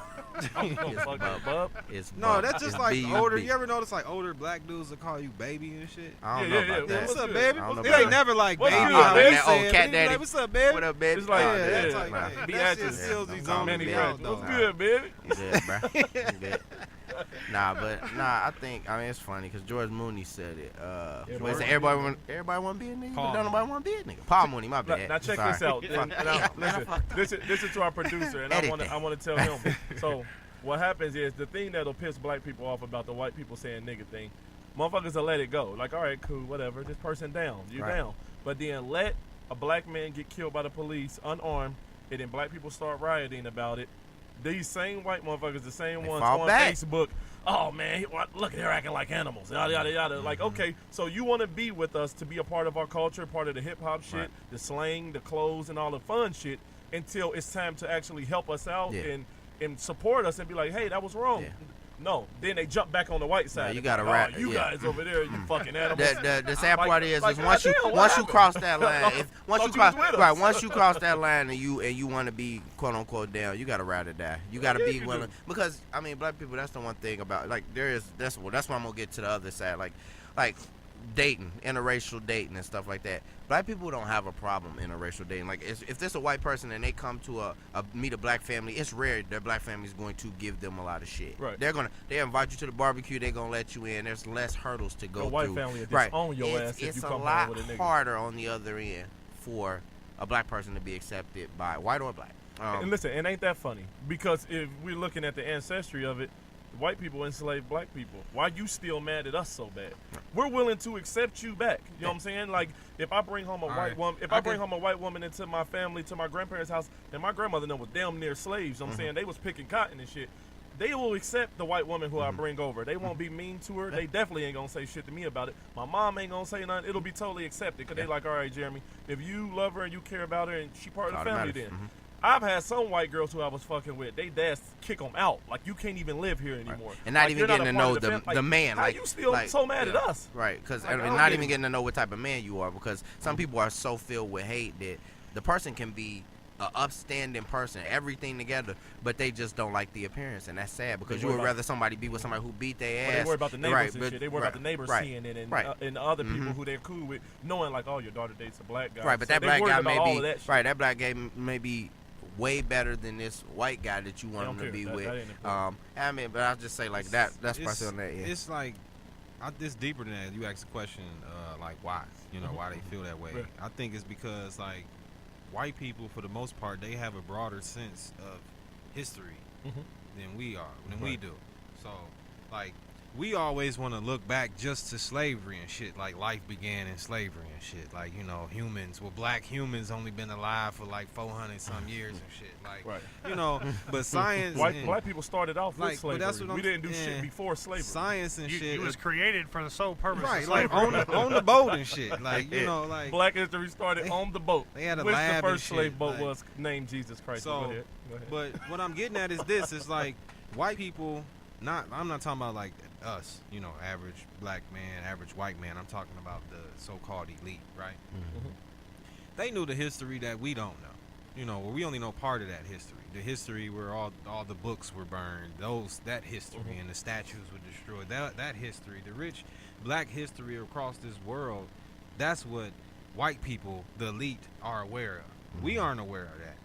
I'm gonna fucking Bub. It's No, Bub. that's just It's like B-U-B. older. You ever notice like older black dudes that call you baby and shit? I don't Yeah, know yeah, about yeah. that. What's up, good? baby? I don't know It about ain't that. never like What's baby. good, how baby? they Oh, say it, cat but he be like, daddy. what's up, baby? What up, baby? It's like, Yeah, yeah, that's like, nah. that Beatrice. shit still Yeah, these don't on Manny be me bad. out Ratchet. though. What's good, baby? Yeah, bro. I'm good. I think, it's funny because George Mooney said it. What is it? Everybody want to be a nigga, Paul but don't nobody want to be a nigga. Paul Mooney, my bad. Now check Sorry. this out. And now, listen, this is to our producer, and I Edit want to tell him. So what happens is the thing that'll piss black people off about the white people saying nigga thing, motherfuckers will let it go. Like, all right, cool, whatever. This person down, you Right. down. But then let a black man get killed by the police unarmed, and then black people start rioting about it. These same white motherfuckers, the same They ones fall on back. Facebook. Oh man, look, they're acting like animals. Yada yada yada. Like, okay, so you want to be with us to be a part of our culture, part of the hip hop shit, Right. the slang, the clothes, and all the fun shit until it's time to actually help us out Yeah. and support us and be like, hey, that was wrong. Yeah. No, then they jump back on the white side. you and gotta be like, rap- oh, you yeah. guys over there, you fucking animals. The sad Like- part is like, once you goddamn, what once you happened? cross that line, once Thought you you was cross with right us. once you cross that line and you want to be quote unquote down, you gotta ride or die. You gotta Yeah, be you willing do. because I mean black people. That's the one thing about like that's why I'm gonna get to the other side like dating, interracial dating and stuff like that. Black people don't have a problem interracial dating. Like if there's a white person and they come to meet a black family, it's rare their black family is going to give them a lot of shit. Right. They invite you to the barbecue. They're gonna let you in. There's less hurdles to go The white through. family will Right. disown your ass if It's you a come lot home with a nigga. harder on the other end for a black person to be accepted by white or black. And listen, it ain't that funny because if we're looking at the ancestry of it, white people enslaved black people. Why you still mad at us so bad? We're willing to accept you back. You know what I'm saying? Like if I bring home a white right. woman, if I bring home a white woman into my family, to my grandparents' house, and my grandmother them was damn near slaves. You know what I'm saying? They was picking cotton and shit. They will accept the white woman who I bring over. They won't be mean to her. They definitely ain't gonna say shit to me about it. My mom ain't gonna say nothing. It'll be totally accepted because they like, all right, Jeremy, if you love her and you care about her and she part of the family, then. Automatic. I've had some white girls who I was fucking with. They dads kick them out. Like, you can't even live here anymore. And not Like, even you're getting a to part know of the fam- man. How Like you still like, so mad at yeah. us? Right, because Like, I don't not get even it. getting to know what type of man you are, because some people are so filled with hate that the person can be an upstanding person, everything together, but they just don't like the appearance, and that's sad because They you worry would about- rather somebody be with somebody who beat their Well, ass. they worry about the neighbors right, and but- shit. They worry right, about the neighbors right, seeing it and, right. And the other people who they're cool with, knowing like, oh, your daughter dates a black guy. Right, but So that they black worried guy about may all be of that shit. right. That black guy may be way better than this white guy that you want don't him to care. be That with. ain't important. I mean, but I'll just say like that. That's It's- probably on that. Yeah. It's like, it's deeper than that. You asked the question, like why? You know, why they feel that way. Right. I think it's because like white people, for the most part, they have a broader sense of history Mhm. than we are, than we Right. do. So, like, we always want to look back just to slavery and shit. Like life began in slavery and shit. Like, you know, black humans only been alive for like 400 some years and shit. Like, Right. you know, but science, and Black people started off Like, with but slavery. that's what We I'm- didn't do yeah. shit before slavery. science and shit. It was created for the sole purpose Right, of like slavery. on the boat and shit. Like, you know, like Black history started They- on the boat. they had a which lab the and first slave shit, boat like- was named Jesus Christ. So, Go ahead. Go ahead. but what I'm getting at is this: it's like white people. I'm not talking about like us, you know, average black man, average white man. I'm talking about the so-called elite, right? Mhm. They knew the history that we don't know. You know, where we only know part of that history. The history where all the books were burned, that history, Mhm. and the statues were destroyed. That history, the rich black history across this world, that's what white people, the elite, are aware of. We aren't aware of that.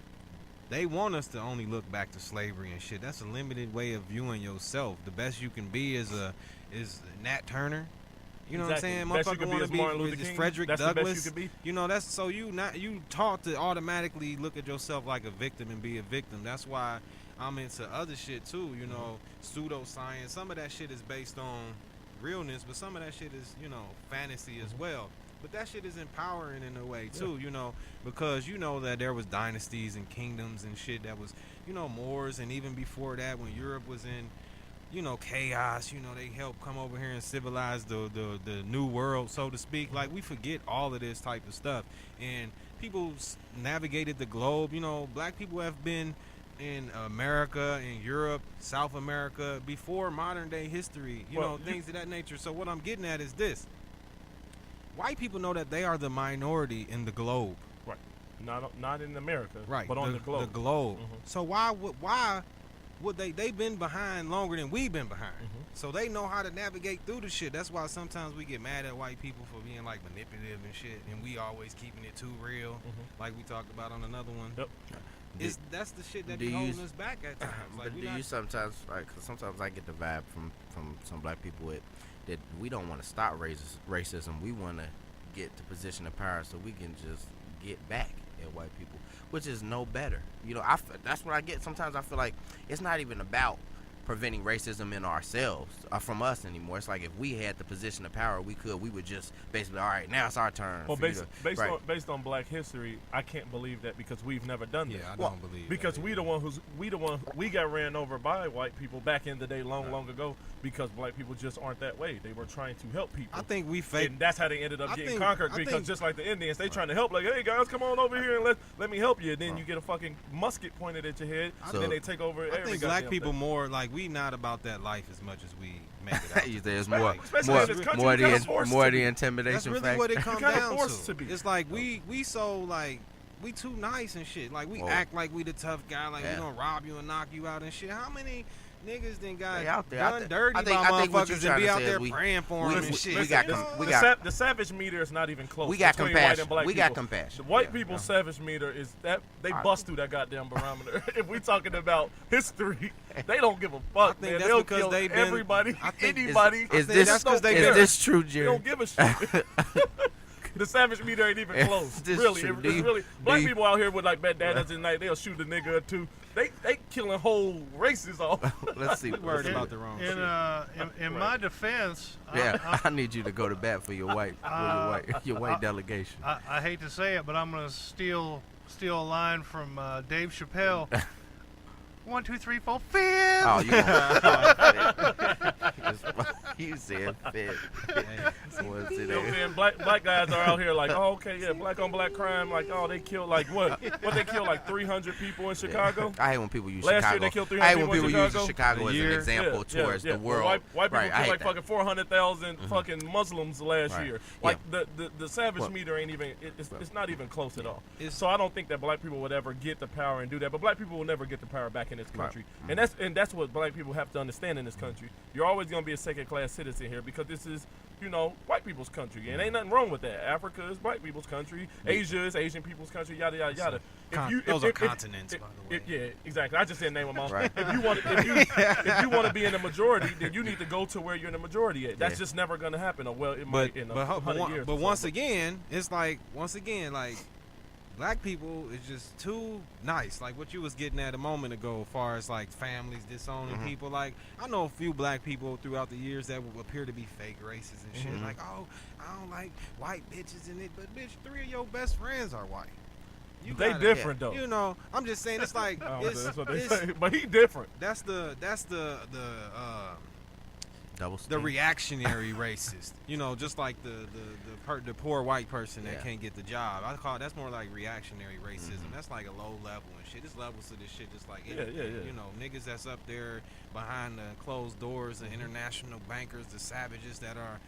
They want us to only look back to slavery and shit. That's a limited way of viewing yourself. The best you can be is Nat Turner. You know Exactly. what I'm Best you saying? could Motherfucker want is to Martin be Luther King. Frederick That's Douglass. the best you could be. You know, that's so you taught to automatically look at yourself like a victim and be a victim. That's why I'm into other shit too. You know, pseudoscience. Some of that shit is based on realness, but some of that shit is, you know, fantasy as well. But that shit is empowering in a way too, you know, because you know that there was dynasties and kingdoms and shit that was, you know, Moors, and even before that when Europe was in, you know, chaos, you know, they helped come over here and civilize the new world, so to speak. Like, we forget all of this type of stuff, and people navigated the globe. You know, black people have been in America, in Europe, South America before modern day history, you Well, know, things of that nature. So what I'm getting at is this: white people know that they are the minority in the globe. Right. Not in America. Right. But on the globe. The globe. Mhm. So why would they've been behind longer than we've been behind. Mhm. So they know how to navigate through the shit. That's why sometimes we get mad at white people for being like manipulative and shit, and we always keeping it too real, like we talked about on another one. Yep. That's the shit that Do be you holding us back at times. Like, But we do not, you sometimes, like, 'cause sometimes I get the vibe from some black people that we don't want to stop racism. We want to get to position of power so we can just get back at white people, which is no better. You know, that's what I get. Sometimes I feel like it's not even about preventing racism in ourselves from us anymore. It's like if we had the position of power, we would just basically, all right, now it's our turn. Well, for you based on Black history, I can't believe that because we've never done that. yeah, I don't believe Because that we got ran over by white people back in the day, long ago, because black people just aren't that way. They were trying to help people. I think we fake. And that's how they ended up I getting think- conquered. I Because think- just like the Indians, they trying to help. Like, hey guys, come on over here and let me help you. And then you get a fucking musket pointed at your head, So- and then they take over. I every think black goddamn people thing. more like we not about that life as much as we make it out. You say it's Especially in this country, more you kinda the forced more to the be. intimidation That's really factor. what it comes kinda down forced to. to be. It's like we so like we too nice and shit. Like we Whoa. act like we the tough guy. Like Yeah. we gonna rob you and knock you out and shit. How many niggas then got They out there. I done think- dirty I think by what you're motherfuckers and trying be to out say there is praying for we- them and we shit? got You com- know? we got- The savage meter is not even close. We got between white compassion. and black We people. got compassion. The white Yeah, people's yeah. savage meter is that they bust through that goddamn barometer. If we talking about history, they don't give a fuck, think man. that's They'll because kill they've been- everybody, I think anybody. Is think that's 'cause they been- this true, They Jerry? don't give a shit. The savage meter ain't even Is close. this Really, true? it's Do you- really do black you- people out here with like bandanas at night. They'll shoot a nigga or two. They killing whole races off. Let's see. We worried let's see. about the wrong shit. In my defense, Yeah, I need you to go to bat for your white delegation. I hate to say it, but I'm gonna steal a line from Dave Chappelle. 1, 2, 3, 4, 5. Oh, you said fit. You know what I'm saying? Black guys are out here like, oh, okay, yeah, black on black crime. Like, oh, they killed like what? What they killed like 300 people in Chicago? I hate when people use Last year Chicago. they killed 300 I hate when people in people use Chicago. Chicago as an year. example towards the world. Well, white people right, I killed hate like that. fucking 400,000 fucking Muslims last Right. year. Yeah. Like the savage Well- meter ain't even. It's not even close at all. It's- So I don't think that black people would ever get the power and do that. But black people will never get the power back in this country. Right. And that's what black people have to understand in this country. You're always gonna be a second class citizen here because this is, white people's country, and ain't nothing wrong with that. Africa is white people's country. Asia is Asian people's country. Yada yada yada. Those are continents, by the way. Yeah, exactly. I just didn't name them all. Right. If you want to be in the majority, then you need to go to where you're in the majority at. That's Yeah. just never going to happen. Or well, it But might in but, 100 years. but or once something. again, it's like black people is just too nice. Like what you was getting at a moment ago, as far as like families disowning Mhm. people. Like I know a few black people throughout the years that will appear to be fake racists and shit. Mhm. Like, oh, I don't like white bitches in it, but bitch, 3 of your best friends are white. You They gotta- different though. I'm just saying it's like I don't know, that's what they it's- say. But he different. that's the Double the standard. reactionary racist, just like the poor white person that Yeah. can't get the job. I call that's more like reactionary racism. Mhm. That's like a low level and shit. There's levels to this shit, just like Yeah, yeah, yeah. niggas that's up there behind the closed doors, the international bankers, the savages that are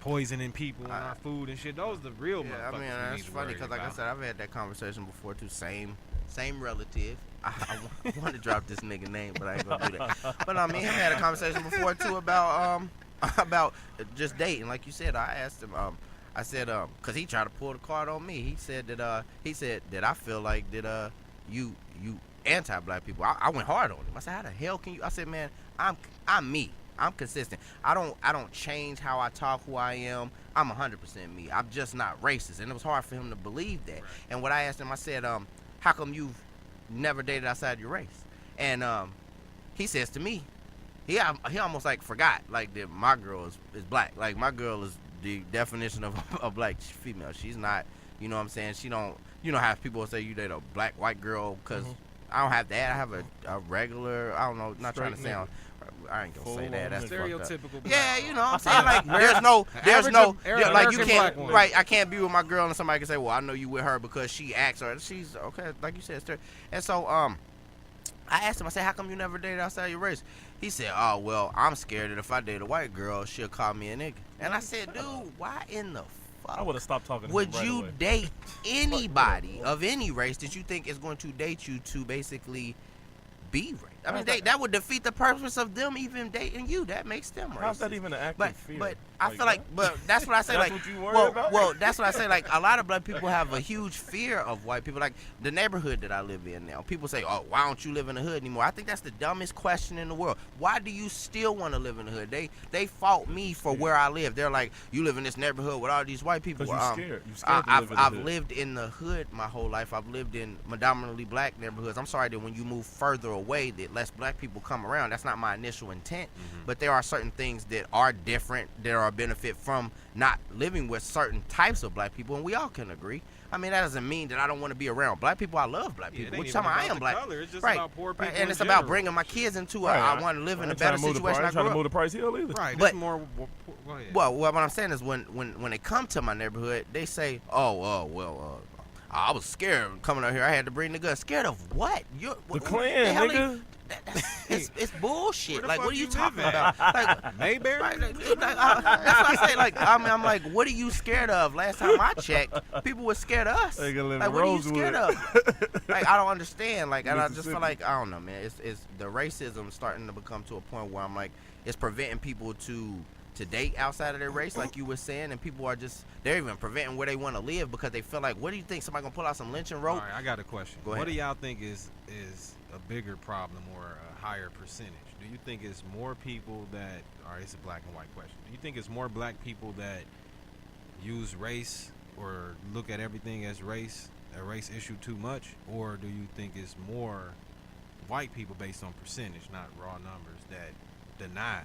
poisoning people and our food and shit. Those are the real Yeah, motherfuckers. I mean, we that's need to funny worry because, like I about. said, I've had that conversation before too. Same relative. I want to drop this nigga name, but I ain't gonna do that. But me and him had a conversation before too about just dating. Like you said, I asked him. I said, cause he tried to pull the card on me. He said that I feel like that you anti-black people. I went hard on him. I said, how the hell can you? I said, man, I'm me. I'm consistent. I don't change how I talk, who I am. I'm 100% me. I'm just not racist. And it was hard for him to believe that. Right. And what I asked him, I said, how come you've never dated outside your race? And he says to me, he almost like forgot like that my girl is black. Like my girl is the definition of a black female. She's not, you know what I'm saying? She don't, how people say you date a black white girl because I don't have that. I have a regular, I don't know, not trying to Straight sound, I ain't gonna say that. That's fucked up. Stereotypical. Yeah, black. you know what I'm saying? Like, there's no, Average like you American can't, black woman. right, I can't be with my girl and somebody can say, well, I know you with her because she acts or she's, okay, like you said, and so, I asked him, I said, how come you never dated outside your race? He said, oh, well, I'm scared that if I date a white girl, she'll call me a nigga. And I said, dude, why in the fuck I would have stopped talking to him would right you away. date anybody of any race that you think is going to date you to basically be racist? I mean, that would defeat the purpose of them even dating you. That makes them racist. How's that even an active fear? But I feel like, but that's what I say. That's like, what you worry about? well, that's what I say. Like, a lot of black people have a huge fear of white people. Like the neighborhood that I live in now, people say, "Oh, why don't you live in the hood anymore?" I think that's the dumbest question in the world. Why do you still want to live in the hood? They fought me for where I live. They're like, "You live in this neighborhood with all these white people." Because you're scared. You're scared to live in the I've hood. lived in the hood my whole life. I've lived in predominantly black neighborhoods. I'm sorry that when you move further away, that less black people come around. That's not my initial intent. But there are certain things that are different, that are a benefit from not living with certain types of black people, and we all can agree. I mean, that doesn't mean that I don't want to be around black people. I love black people. Which time I am black. Color. It's just Right. about poor people. And it's in about general. bringing my kids into Right. I want to live in a ain't trying better to move the situation. price- I ain't trying grew to up. move the price hill either. Right. But- It's more. Go ahead. Well, what I'm saying is when they come to my neighborhood, they say, I was scared coming out here. I had to bring the gun. Scared of what? The Klan, nigga. It's bullshit. Where the Like, fuck what are you you talking live about? at? Like, Mayberry. that's what I say. Like, I'm like, what are you scared of? Last time I checked, people were scared of us. They gonna live Like, in what are you Rosewood. scared of? Like, I don't understand. Like, and I just feel Mississippi. like, I don't know, man. It's the racism starting to become to a point where I'm like, it's preventing people to date outside of their race, like you were saying, and people are just, they're even preventing where they want to live because they feel like, what do you think, somebody gonna pull out some lynching All rope? right, I got a question. Go What ahead. do y'all think is a bigger problem or a higher percentage? Do you think it's more people that, or it's a black and white question. Do you think it's more black people that use race or look at everything as race, a race issue too much, or do you think it's more white people based on percentage, not raw numbers, that deny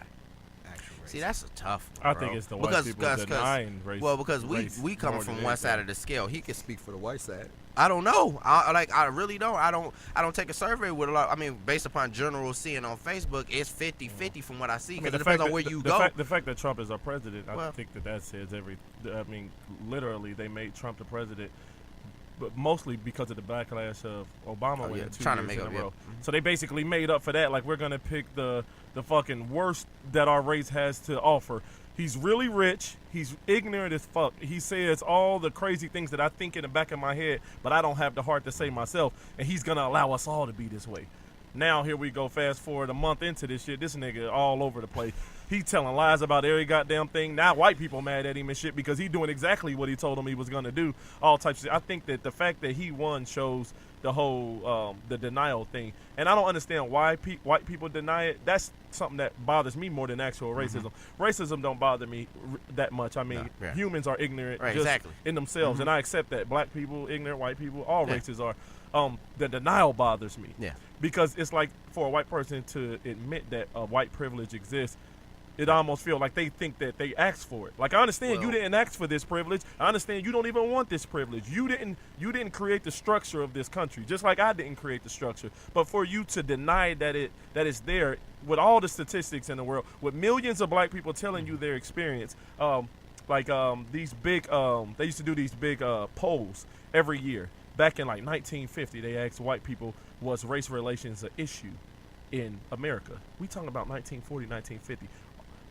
actual race? See, that's a tough one, I bro. think it's the white people denying race. Well, because race we come more from than one anything. side of the scale. He can speak for the white side. I don't know. I really don't. I don't take a survey with a lot. I mean, based upon general seeing on Facebook, it's 50-50 from what I see. Because it depends on where you go. The fact that Trump is our president, I Well- think that says every. I mean, literally, they made Trump the president, but mostly because of the backlash of Obama Oh, yeah, winning 2 trying to years make in up, a yeah. row. So they basically made up for that. Like, we're gonna pick the fucking worst that our race has to offer. He's really rich. He's ignorant as fuck. He says all the crazy things that I think in the back of my head, but I don't have the heart to say myself. And he's gonna allow us all to be this way. Now here we go. Fast forward a month into this shit. This nigga all over the place. He telling lies about every goddamn thing. Now white people mad at him and shit because he doing exactly what he told them he was gonna do. All types of shit. I think that the fact that he won shows the whole the denial thing. And I don't understand why white people deny it. That's something that bothers me more than actual racism. Racism don't bother me that much. I mean, No, yeah. humans are ignorant Right, just exactly. in themselves, and I accept that. Black people, ignorant, white people, all Yeah. races are. The denial bothers me. Yeah. Because it's like for a white person to admit that white privilege exists, it almost feels like they think that they asked for it. Like, I understand you Well- didn't ask for this privilege. I understand you don't even want this privilege. You didn't create the structure of this country, just like I didn't create the structure. But for you to deny that it's there, with all the statistics in the world, with millions of black people telling you their experience, these big, they used to do these big polls every year. Back in like 1950, they asked white people, was race relations an issue in America? We talking about 1940, 1950.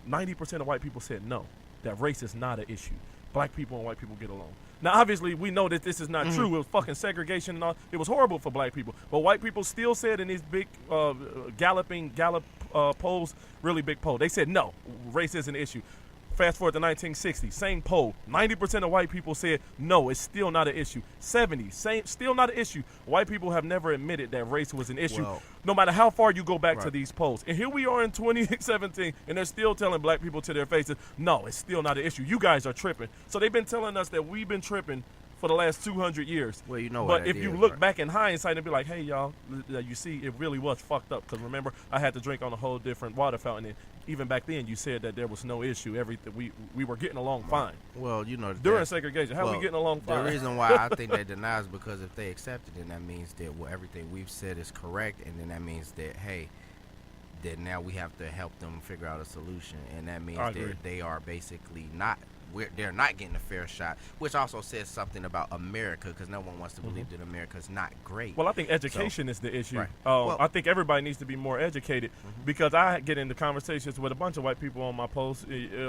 90% of white people said no, that race is not an issue. Black people and white people get along. Now, obviously, we know that this is not true. It was fucking segregation and all. It was horrible for black people. But white people still said in these big Gallup polls, really big poll, they said no, race is an issue. Fast forward to 1960, same poll. 90% of white people said no, it's still not an issue. 70, still not an issue. White people have never admitted that race was an issue, Well- no matter how far you go back to Right. these polls. And here we are in 2017, and they're still telling black people to their faces, no, it's still not an issue. You guys are tripping. So they've been telling us that we've been tripping for the last 200 years. Well, you know But what that if you is, look right? back in hindsight and be like, hey, y'all, you see, it really was fucked up. Because remember, I had to drink on a whole different water fountain. And even back then, you said that there was no issue. Everything we were getting along fine. Well, you know, During that- segregation, how we well, getting along fine? The reason why I think they deny is because if they accept it, then that means that everything we've said is correct, and then that means that that now we have to help them figure out a solution, and that means I agree. that they are basically not they're not getting a fair shot, which also says something about America, because no one wants to believe that America's not great. Well, I think education is the issue. Right. I think everybody needs to be more educated, because I get into conversations with a bunch of white people on my posts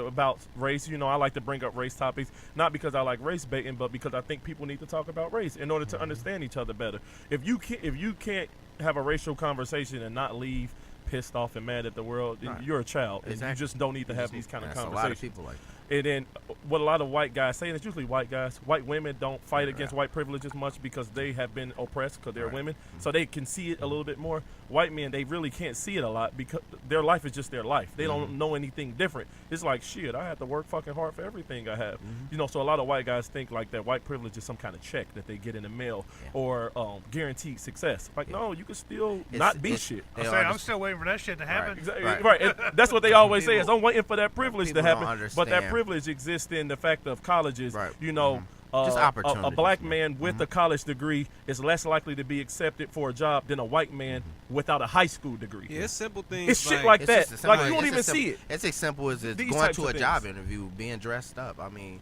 about race. You know, I like to bring up race topics, not because I like race baiting, but because I think people need to talk about race in order to understand each other better. If you can't have a racial conversation and not leave pissed off and mad at the world, you're a child, and you just don't need to have these kind of conversations. A lot of people like that. And then what a lot of white guys say, and it's usually white guys, white women don't fight against white privilege as much because they have been oppressed because they're women, so they can see it a little bit more. White men, they really can't see it a lot because their life is just their life. They don't know anything different. It's like, shit, I have to work fucking hard for everything I have. You know, so a lot of white guys think like that white privilege is some kind of check that they get in the mail or guaranteed success. Like, no, you can still not be shit. I'm still waiting for that shit to happen. Exactly. Right. And that's what they always say is, I'm waiting for that privilege to happen. But that understand. privilege exists in the fact of colleges. You know, Just a opportunities, black man with a college degree is less likely to be accepted for a job than a white man without a high school degree. Yeah, it's simple things. It's shit like that. It's Like, you don't it's even as simple- see it. It's as simple as These going types to of a job things. interview, being dressed up. I mean,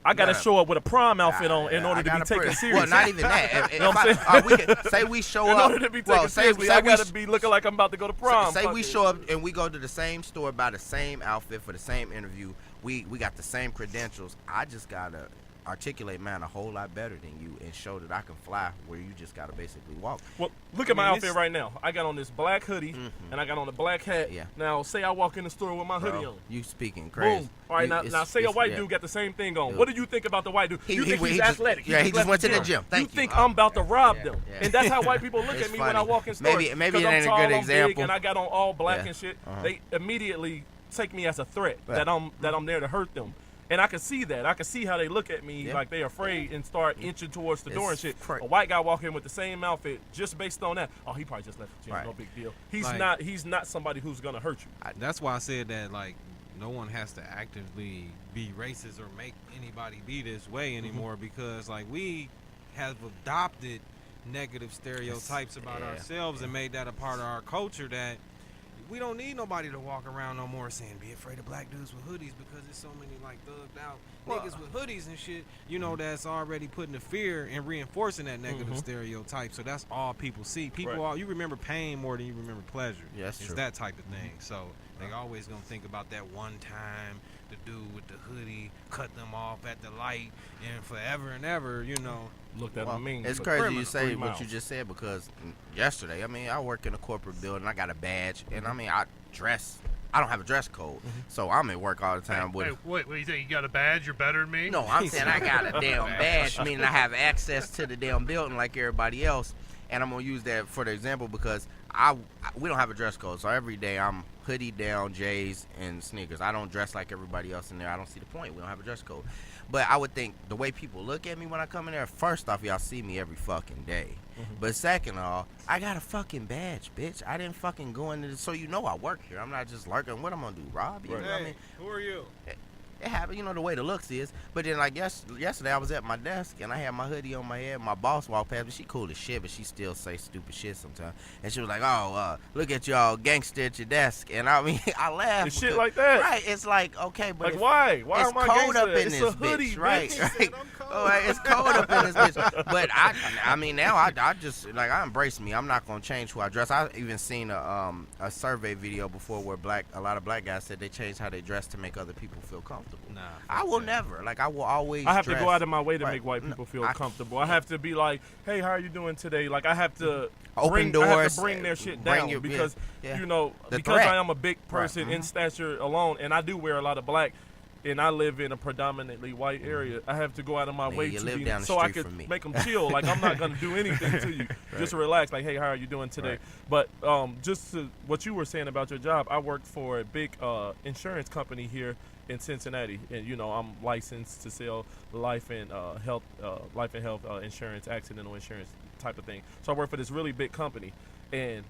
I gotta show up with a prom outfit on in order to be taken serious. Well, not even that. You know what I'm saying? Say we show In up. order to be taken seriously, I gotta be looking like I'm about to go to prom. Say we show up and we go to the same store, buy the same outfit for the same interview. We got the same credentials. I just gotta articulate mine a whole lot better than you and show that I can fly where you just gotta basically walk. Well, look at my outfit right now. I got on this black hoodie and I got on a black hat. Yeah. Now, say I walk in the store with my hoodie on. You speaking crazy. Boom. All right, now say a white dude got the same thing on. What do you think about the white dude? You think he's athletic. He just went to the gym. You think I'm about to rob them. And that's how white people look at me when I walk in stores. Maybe it I'm ain't tall, a good I'm example. big, and I got on all black and shit. They immediately take me as a threat that I'm there to hurt them. And I can see that. I can see how they look at me like they're afraid and start inching towards the door and shit. A white guy walk in with the same outfit just based on that. Oh, he probably just left the gym. No big deal. He's not somebody who's gonna hurt you. That's why I said that, like, no one has to actively be racist or make anybody be this way anymore because, like, we have adopted negative stereotypes about ourselves and made that a part of our culture that we don't need nobody to walk around no more saying be afraid of black dudes with hoodies because there's so many like thugged out niggas with hoodies and shit, you know, that's already putting the fear and reinforcing that negative stereotype. So that's all people see. People you remember pain more than you remember pleasure. Yeah, that's true. It's that type of thing. So they always gonna think about that one time the dude with the hoodie cut them off at the light and forever and ever, you know. Looked at me. It's crazy you say what you just said because yesterday, I mean, I work in a corporate building. I got a badge, and I mean, I don't have a dress code, so I'm at work all the time. Wait, what do you think? You got a badge? You're better than me? No, I'm saying I got a damn badge, meaning I have access to the damn building like everybody else. And I'm gonna use that for the example because we don't have a dress code, so every day I'm hoodie down, J's, and sneakers. I don't dress like everybody else in there. I don't see the point. We don't have a dress code. But I would think the way people look at me when I come in there, first off, y'all see me every fucking day. But second of all, I got a fucking badge, bitch. I didn't fucking go into this, so you know I work here. I'm not just lurking. What I'm gonna do, rob you? Hey, You know what I mean? who are you? It happened, you know, the way the looks is. But then, like, yesterday I was at my desk, and I had my hoodie on my head. My boss walked past me. She cool as shit, but she still say stupid shit sometimes. And she was like, look at y'all gangster at your desk. And, I mean, I laughed. It's shit like that. Right. It's like, okay, but like, why? Why it's am I cold gangster? up in It's this a hoodie, bitch, right? bitch. Right. All right, it's cold up in this bitch. But, I mean, now I just, like, I embrace me. I'm not going to change who I dress. I even seen a survey video before where a lot of black guys said they changed how they dress to make other people feel comfortable. Nah, I will never. Like, I will always I have to dress. go out of my way to Right. make white people feel I- comfortable. I have to be like, hey, how are you doing today? Like, I have to Open bring doors, their shit bring down your- because, yeah. you know, The because threat. I am a big person in stature alone, and I do wear a lot of black, and I live in a predominantly white area. I have to go out of my Man, way you to live be down the so I street could from me. make them chill. Like, I'm not gonna do anything to you. Just relax. Like, hey, how are you doing today? Right. But just to what you were saying about your job, I work for a big insurance company here in Cincinnati, and you know I'm licensed to sell life and health insurance, accidental insurance type of thing. So I work for this really big company, and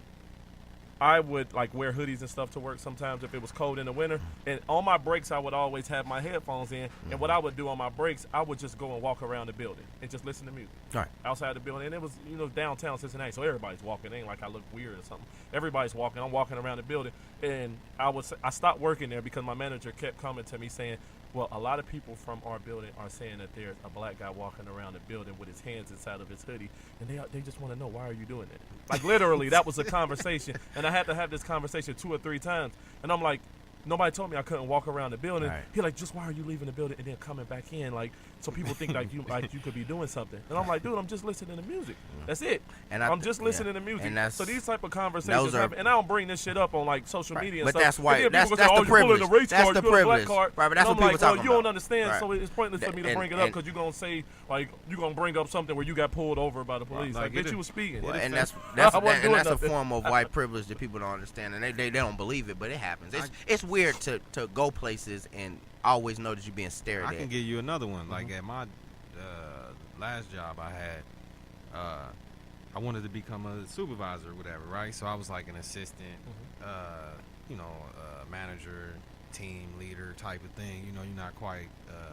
I would like wear hoodies and stuff to work sometimes if it was cold in the winter. And on my breaks, I would always have my headphones in. And what I would do on my breaks, I would just go and walk around the building and just listen to music. Right. Outside the building. And it was, you know, downtown Cincinnati, so everybody's walking. It ain't like I look weird or something. Everybody's walking. I'm walking around the building. And I stopped working there because my manager kept coming to me saying, Well, a lot of people from our building are saying that there's a black guy walking around the building with his hands inside of his hoodie, and they just want to know, why are you doing that? Like, literally, that was a conversation, and I had to have this conversation 2 or 3 times, and I'm like, nobody told me I couldn't walk around the building. Right. He like, just why are you leaving the building and then coming back in? Like, so people think like you could be doing something. And I'm like, dude, I'm just listening to music. That's it. And I'm just listening to music. And So these type of conversations happen, and I don't bring this shit up on like social media and But stuff. that's why And then that's people say, the oh, you pulling privilege. the race That's card, the you pulling the black privilege. card. Right, but that's and what I'm people like, well, talking you don't about. understand, Right. so it's pointless for me to bring it up because you're gonna say like you're gonna bring up something where you got pulled over by the police. Like, Like, bitch, you was speeding. Well, It is and fake. that's I wasn't doing a nothing. form of white privilege that people don't understand, and they don't believe it, but it happens. It's weird to go places and always know that you're being stared I at. can give you another one. Like at my last job I had, I wanted to become a supervisor or whatever, right? So I was like an assistant, manager, team leader type of thing. You know, you're not quite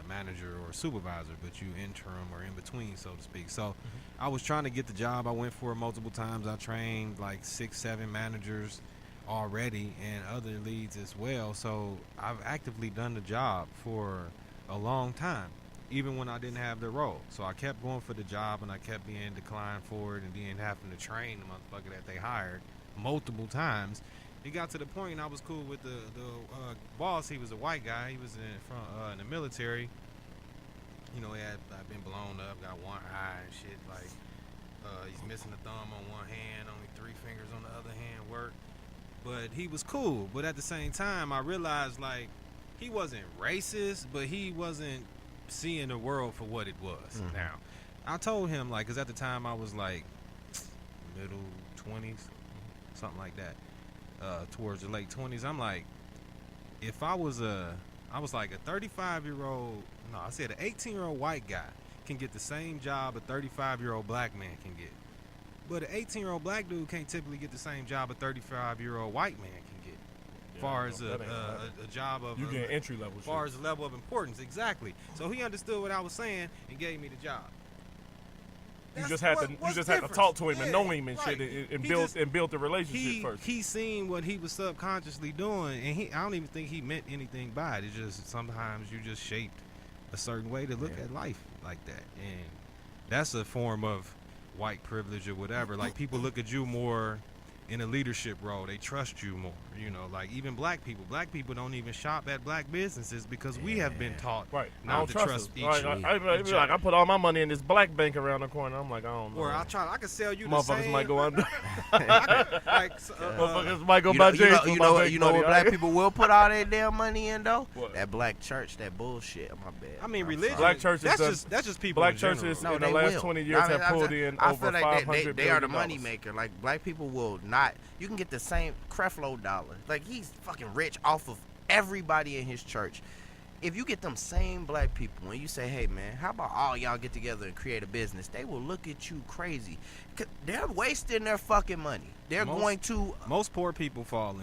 manager or supervisor, but you interim or in between, so to speak. So I was trying to get the job. I went for it multiple times. I trained like 6-7 managers already and other leads as well. So I've actively done the job for a long time, even when I didn't have the role. So I kept going for the job, and I kept being declined for it, and then having to train the motherfucker that they hired multiple times. It got to the point, and I was cool with the boss. He was a white guy. He was in the military. You know, I've been blown up, got one eye and shit. Like, he's missing a thumb on one hand, only 3 fingers on the other hand work. But he was cool. But at the same time, I realized, like, he wasn't racist, but he wasn't seeing the world for what it was. Now, I told him, like, because at the time I was, like, middle 20s, something like that, towards the late 20s. I'm like, if I was like a 35-year-old, no, I said an 18-year-old white guy can get the same job a 35-year-old black man can get. But an 18-year-old black dude can't typically get the same job a 35-year-old white man can get. As far as a job of... You get entry level shit. As far as the level of importance, exactly. So he understood what I was saying and gave me the job. You just had to talk to him and know him and shit, and build the relationship first. He seen what he was subconsciously doing, and I don't even think he meant anything by it. It's just sometimes you just shaped a certain way to look at life like that, and that's a form of white privilege or whatever. Like, people look at you more in a leadership role. They trust you more. You know, like even black people don't even shop at black businesses because we have been taught not to trust each other. I put all my money in this black bank around the corner. I'm like, I don't know. Or I can sell you the motherfuckers same. might go under. Motherfuckers might go buy James. You know what black people will put all their damn money in though? What? That black church, that bullshit. My bad. I mean, I'm religion. sorry. Black churches That's just people. Black in general. churches No, in the they last will. 20 years have pulled in I over feel like $500 they are the billion. money maker. Like, black people will not. You can get the same Creflo Dollar. Like, he's fucking rich off of everybody in his church. If you get them same black people and you say, hey man, how about all y'all get together and create a business, they will look at you crazy. They're wasting their fucking money. They're going to. Most poor people fall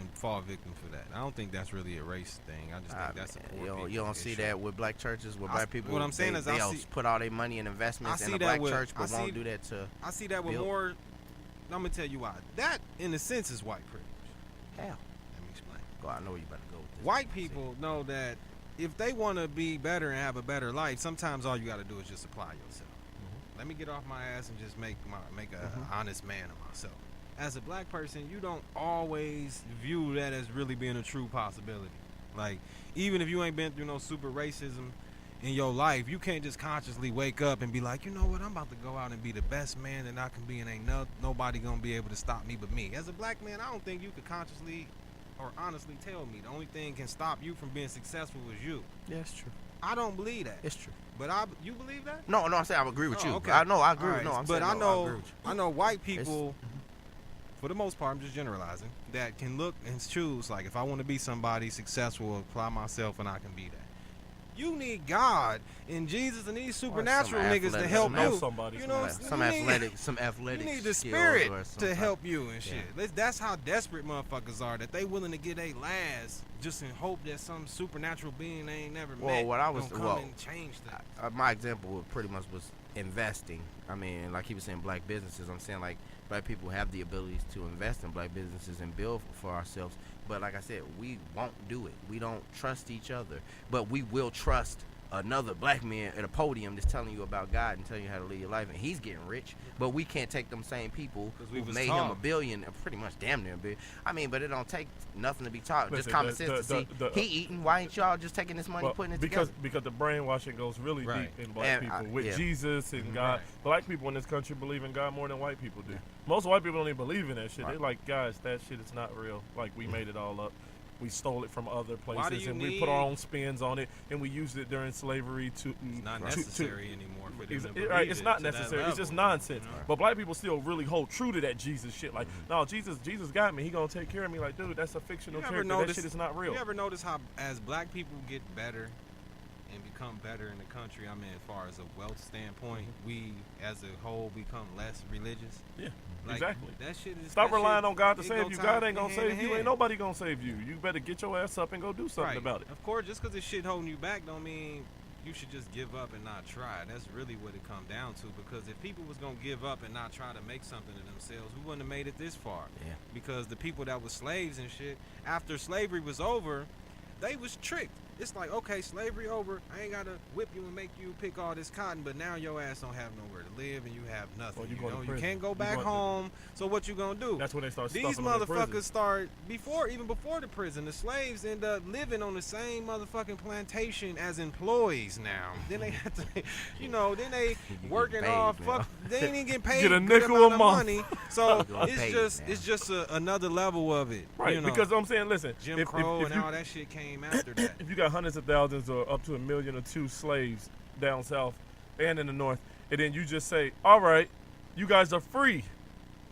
victim for that. I don't think that's really a race thing. I just think that's a poor people. You don't see issue. that with black churches, with black people. What I'm saying is they'll put all their money in investments in a black church, but won't do that to. I see that with build. more. I'm gonna tell you why. That, in a sense, is white privilege. How? Let me explain. Go, I know where you about to go with this. White people know that if they want to be better and have a better life, sometimes all you got to do is just apply yourself. Let me get off my ass and just make an honest man of myself. As a black person, you don't always view that as really being a true possibility. Like, even if you ain't been through no super racism in your life, you can't just consciously wake up and be like, you know what, I'm about to go out and be the best man that I can be, and ain't nobody gonna be able to stop me but me. As a black man, I don't think you could consciously or honestly tell me the only thing can stop you from being successful is you. Yeah, it's true. I don't believe that. It's true. But you believe that? No, I'm saying I agree with you. Okay. I know, I agree. All right. No, I'm but saying I no, know, I agree with you. I know white people, for the most part, I'm just generalizing, that can look and choose, like, if I want to be somebody successful, apply myself, and I can be that. You need God and Jesus and these supernatural niggas to help you. Somebody, You know, some athletic. You need the skills spirit or some to type- help you and shit. That's how desperate motherfuckers are, that they willing to get a last just in hope that some supernatural being they ain't never met what I was gonna come and change that. my example pretty much was investing. I mean, like he was saying, black businesses. I'm saying, like, black people have the abilities to invest in black businesses and build for ourselves. But like I said, we won't do it. We don't trust each other. But we will trust another black man at a podium that's telling you about God and telling you how to live your life, and he's getting rich. But we can't take them same people who made him a billion, pretty much damn near a billion. I mean, but it don't take nothing to be taught. Just common sense to see he eating. Why ain't y'all just taking this money, putting it together? Because the brainwashing goes really deep in black people with Jesus and God. Black people in this country believe in God more than white people do. Most white people don't even believe in that shit. They're like, guys, that shit is not real. Like, we made it all up. We stole it from other places, and we put our own spins on it, and we used it during slavery to. It's not necessary anymore for them to believe it's not necessary. It's just nonsense. But black people still really hold true to that Jesus shit. Like, no, Jesus got me. He gonna take care of me. Like, dude, that's a fictional character. That shit is not real. You ever notice how, as black people get better and become better in the country, I mean, as far as a wealth standpoint, we, as a whole, become less religious? Yeah. Like, exactly. That shit is. Stop relying on God to save you. God ain't gonna save you. Ain't nobody gonna save you. You better get your ass up and go do something about it. Of course, just because this shit holding you back don't mean you should just give up and not try. That's really what it comes down to. Because if people was gonna give up and not try to make something of themselves, we wouldn't have made it this far. Yeah. Because the people that was slaves and shit, after slavery was over, they was tricked. It's like, okay, slavery over. I ain't gotta whip you and make you pick all this cotton, but now your ass don't have nowhere to live and you have nothing. Well, you can't go back home. So what you gonna do? That's when they start. These motherfuckers start even before the prison. The slaves end up living on the same motherfucking plantation as employees now. Then they have to, then they working off. They ain't even getting paid. Get a nickel a month. Money. So it's just another level of it. Right. Because I'm saying, listen, Jim Crow and all that shit came after that. If you got hundreds of thousands or up to 1 million or 2 slaves down south and in the north, and then you just say, all right, you guys are free.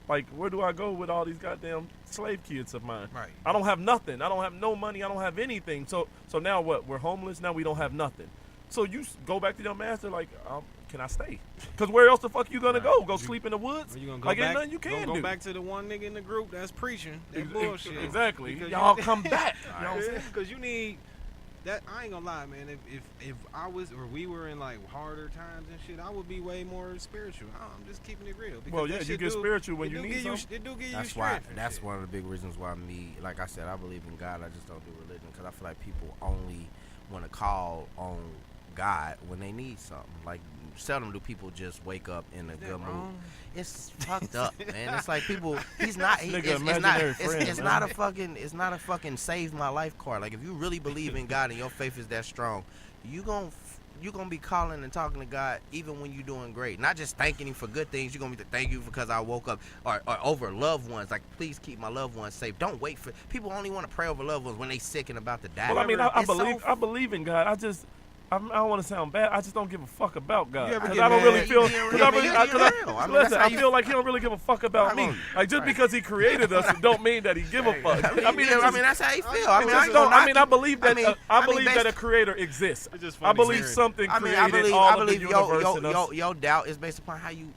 Like, where do I go with all these goddamn slave kids of mine? Right. I don't have nothing. I don't have no money. I don't have anything. So now what? We're homeless. Now we don't have nothing. So you go back to your master like, can I stay? Because where else the fuck you gonna go? Go sleep in the woods? You gonna go like, back, ain't nothing you can go do. back to the one nigga in the group that's preaching that bullshit. Exactly. Because y'all come back. You know what I'm saying? Because you need that. I ain't gonna lie, man. If I was or we were in like harder times and shit, I would be way more spiritual. I'm just keeping it real. Well, yeah, you get spiritual when you need something. It do give you That's strength. That's one of the big reasons why like I said, I believe in God. I just don't do religion because I feel like people only want to call on God when they need something. Like, seldom do people just wake up in a good mood. It's fucked up, man. It's like people. It's not a fucking save my life card. Like, if you really believe in God and your faith is that strong, you gonna be calling and talking to God even when you're doing great. Not just thanking Him for good things. You're gonna be thank you because I woke up, or over loved ones. Like, please keep my loved ones safe. Don't wait for people. Only want to pray over loved ones when they sick and about to die. Well, I mean, I believe in God. I don't want to sound bad. I just don't give a fuck about God. Because I don't really feel. I feel like He don't really give a fuck about me. Like, just because He created us, it don't mean that He give a fuck. I mean, that's how He feel. I believe that a Creator exists. I believe something created all of the universe and us. Your doubt is based upon how you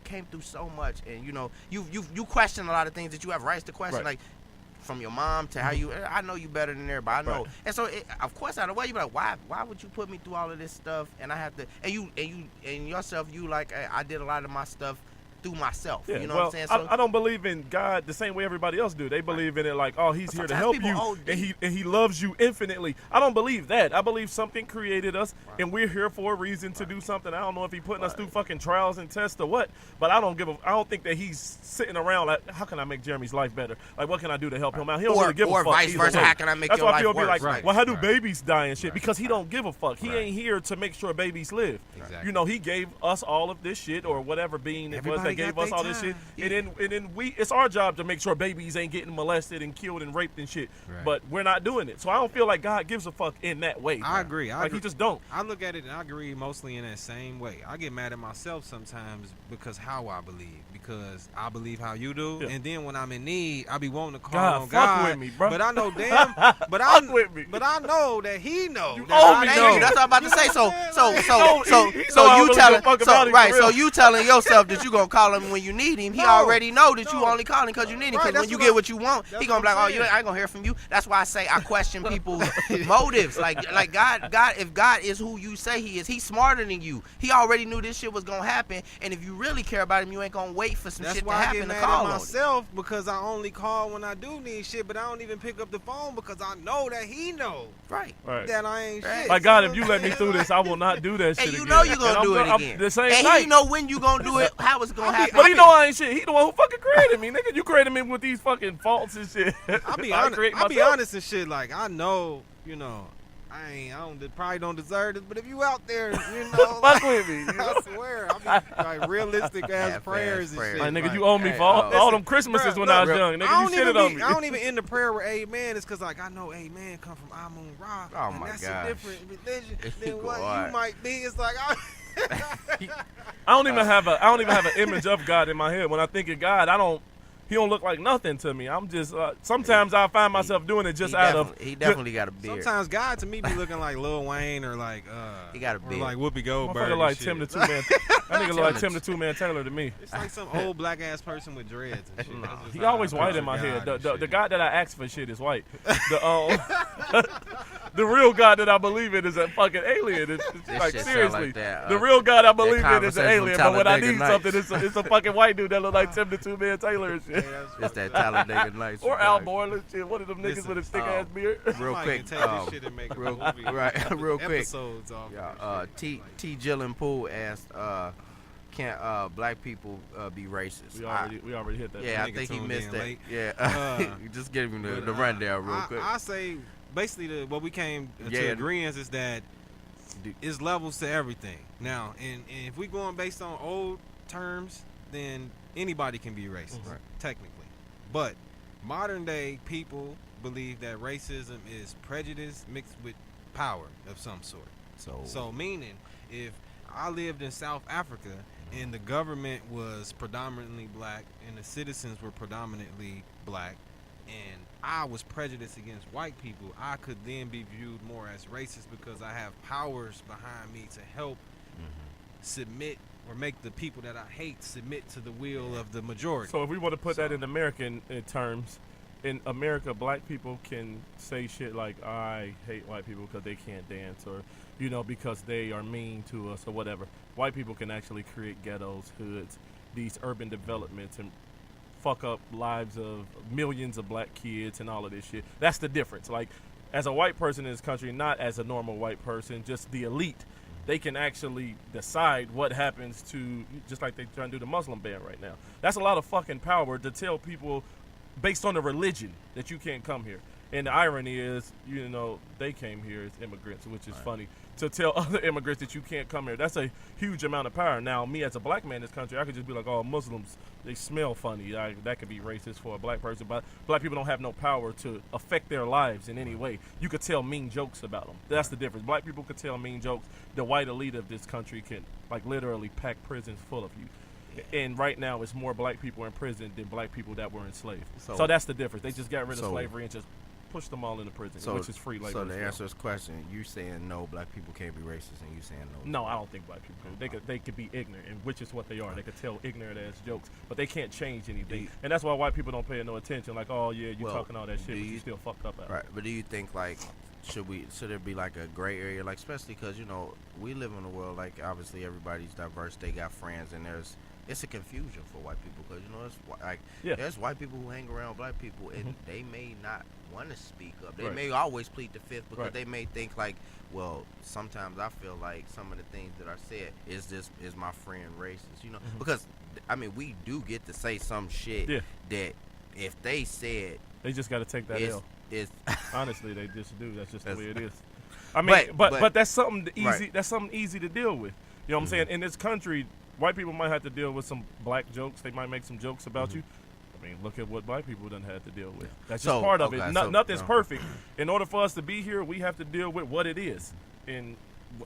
came through so much, and you question a lot of things that you have rights to question, like. From your mom to how I know you better than everybody. I know, and so of course, out of the way, you be like, why would you put me through all of this stuff? And I have to, and yourself, you like, hey, I did a lot of my stuff through myself. Yeah, you know what I'm saying? So, I don't believe in God the same way everybody else do. They believe in it like, oh, He's here to help you, and He loves you infinitely. I don't believe that. I believe something created us, and we're here for a reason to do something. I don't know if He's putting us through fucking trials and tests or what, but I don't think that He's sitting around like, how can I make Jeremy's life better? Like, what can I do to help him out? He don't really give a fuck. Or vice versa, how can I make your life worse? That's why people be like, well, how do babies die and shit? Because He don't give a fuck. He ain't here to make sure babies live. Exactly. He gave us all of this shit, or whatever being it was that gave us all this shit. And then it's our job to make sure babies ain't getting molested and killed and raped and shit. Right. But we're not doing it. So I don't feel like God gives a fuck in that way. I agree. He just don't. I look at it and I agree mostly in that same way. I get mad at myself sometimes because how I believe. Because I believe how you do. Yeah. And then when I'm in need, I be wanting to call on God. Fuck with me, bro. But I know but I know that He knows. You owe me. That's what I'm about to say. So you telling yourself that you gonna call call him when you need him. He No, already know that you no. only calling because you need him. Right, Because when that's you what get I'm- what you want, that's he gonna be what like, I'm oh, saying. I ain't gonna hear from you. That's why I say I question people's motives. Like God, if God is who you say he is, he's smarter than you. He already knew this shit was gonna happen. And if you really care about him, you ain't gonna wait for some That's shit to why I happen get to mad call at on him. myself because I only call when I do need shit, but I don't even pick up the phone because I know that he know Right. Right. that I ain't Right. shit. Like God, You if know you what let I'm me saying? through this, I will not do that And shit you again. know you gonna And do it I'm again. the same And night. he know when you gonna do it, how it's gonna happen. But he know I ain't shit. He the one who fucking created me, nigga. You created me with these fucking faults and shit. I'll be I honest. create I'll be myself. honest and shit. Like I know, probably don't deserve this, but if you out there, Fuck like, with me. You know? I swear, I be like realistic ass Half-ass prayers and prayers. shit. Like, nigga, like, you owe me hey, for all listen, them Christmases bruh, when I was look, young. Nigga, I you don't even shitted on me. I don't even end the prayer with amen. It's because like I know amen come from Amun Ra, Oh, and my that's gosh. a different religion than Go what on. you might be. It's like I don't even have an image of God in my head. When I think of God, he don't look like nothing to me. I'm just sometimes I find myself doing it just he definitely got a beard. sometimes God to me be looking like Lil Wayne or like He got a or beard. like Whoopi Goldberg. motherfucker and like shit. Tim the Two Man. That nigga look like Tim the Two Man Taylor to me. It's like some old black ass person with dreads and shit. That's just He how always I white picture in my God head. and The shit. God that I ask for shit is white. The real God that I believe in is a fucking alien. It's This like shit sound seriously, like that, the real God I believe in is an conversation alien. from But when I Talladega need Nights. something, it's a fucking white dude that look like Tim the Two Man Taylor and shit. It's that Talladega Nights. Or Al Borland shit. One of them niggas Listen, with a thick ass beard. Real Somebody quick, can take this shit and make a real movie. real quick. Episodes off. Yeah, of this shit. T. Gillen Poole asked, "Can black people be racist?" We already hit that. Yeah, I Nigga think he tuned missed in that. late. Yeah, just give him the But, rundown real quick. I say basically what we came Yeah. to agreeance is that it's levels to everything. Now, and if we going based on old terms, then anybody can be racist, Mhm. technically. But modern day people believe that racism is prejudice mixed with power of some sort. So meaning, if I lived in South Africa and the government was predominantly black and the citizens were predominantly black, and I was prejudiced against white people, I could then be viewed more as racist because I have powers behind me to help submit or make the people that I hate submit to the will of the majority. So if we want to put that in American terms, in America, black people can say shit like, I hate white people because they can't dance, or, because they are mean to us, or whatever. White people can actually create ghettos, hoods, these urban developments, and fuck up lives of millions of black kids and all of this shit. That's the difference. Like, as a white person in this country, not as a normal white person, just the elite, they can actually decide what happens to, just like they trying to do the Muslim ban right now. That's a lot of fucking power to tell people based on the religion that you can't come here. And the irony is, they came here as immigrants, which is funny. To tell other immigrants that you can't come here, that's a huge amount of power. Now, me as a black man in this country, I could just be like, oh, Muslims, they smell funny. That could be racist for a black person. But black people don't have no power to affect their lives in any way. You could tell mean jokes about them. That's the difference. Black people could tell mean jokes. The white elite of this country can, literally pack prisons full of you. And right now, it's more black people in prison than black people that were enslaved. So that's the difference. They just got rid of slavery and just pushed them all into prison, which is free labor. So to answer this question, you saying no, black people can't be racist, and you saying no? No, I don't think black people can. They could be ignorant, and which is what they are. They could tell ignorant ass jokes, but they can't change anything. And that's why white people don't pay no attention. Like, oh yeah, you talking all that shit, but you still fucked up. Right, but do you think should there be like a gray area, especially because we live in a world obviously everybody's diverse, they got friends, and it's a confusion for white people because there's white people who hang around black people and they may not want to speak up. They may always plead the fifth because they may think sometimes I feel like some of the things that are said is my friend racist, because we do get to say some shit that if they said, they just got to take that L. Honestly, they just do. That's just the way it is. But that's something easy. Right. That's something easy to deal with. You know what I'm saying? In this country, white people might have to deal with some black jokes. They might make some jokes about you. Look at what black people done had to deal with. That's just part of it. Nothing's perfect. In order for us to be here, we have to deal with what it is. And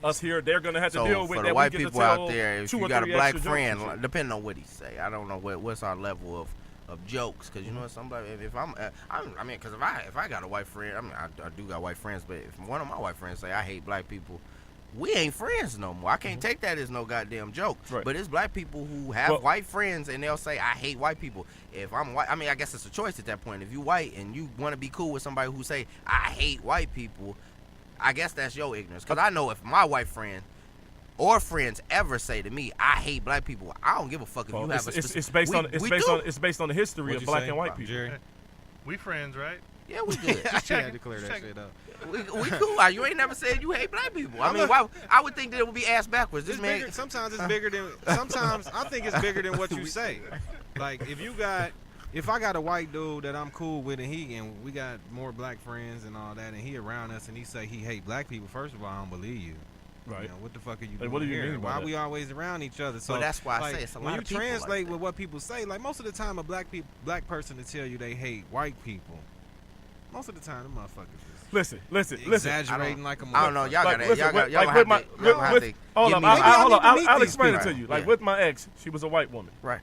us here, they're gonna have to deal with for that. the white we get people to tell out there, if 2 you or got a 3 black extra friend, jokes and shit. depending on what he say, I don't know what's our level of jokes, because somebody, if if I got a white friend, I do got white friends, but if one of my white friends say I hate black people, we ain't friends no more. I can't take that as no goddamn joke. Right. But it's black people who have white friends and they'll say, I hate white people. If I'm white, I mean, I guess it's a choice at that point. If you white and you want to be cool with somebody who say, I hate white people, I guess that's your ignorance. Because I know if my white friend or friends ever say to me, I hate black people, I don't give a fuck if you have a specific... It's based on the history What'd of you black say, and white people. Jerry? We friends, right? Yeah, we good. You had to clear that shit up. we cool. You ain't never said you hate black people. I mean, why? I would think that it would be asked backwards. This It's man... bigger, sometimes it's bigger than... Sometimes I think it's bigger than what you say. Like, if I got a white dude that I'm cool with and we got more black friends and all that and he around us and he say he hate black people, first of all, I don't believe you. Right. You know, what the fuck are you Like, doing what do you here? mean by Why that? we always around each other? So Well, that's why I like, say it's a lot when of you people like translate that. with what people say, like most of the time a black person to tell you they hate white people, most of the time the motherfuckers Listen. exaggerating like a motherfucker. I don't know. Y'all Like, got listen, y'all got like y'all with have my- to y'all have to Hold give up, me Maybe my- I need to meet I'll these explain it people. to you. Like Yeah. with my ex, she was a white woman. Right.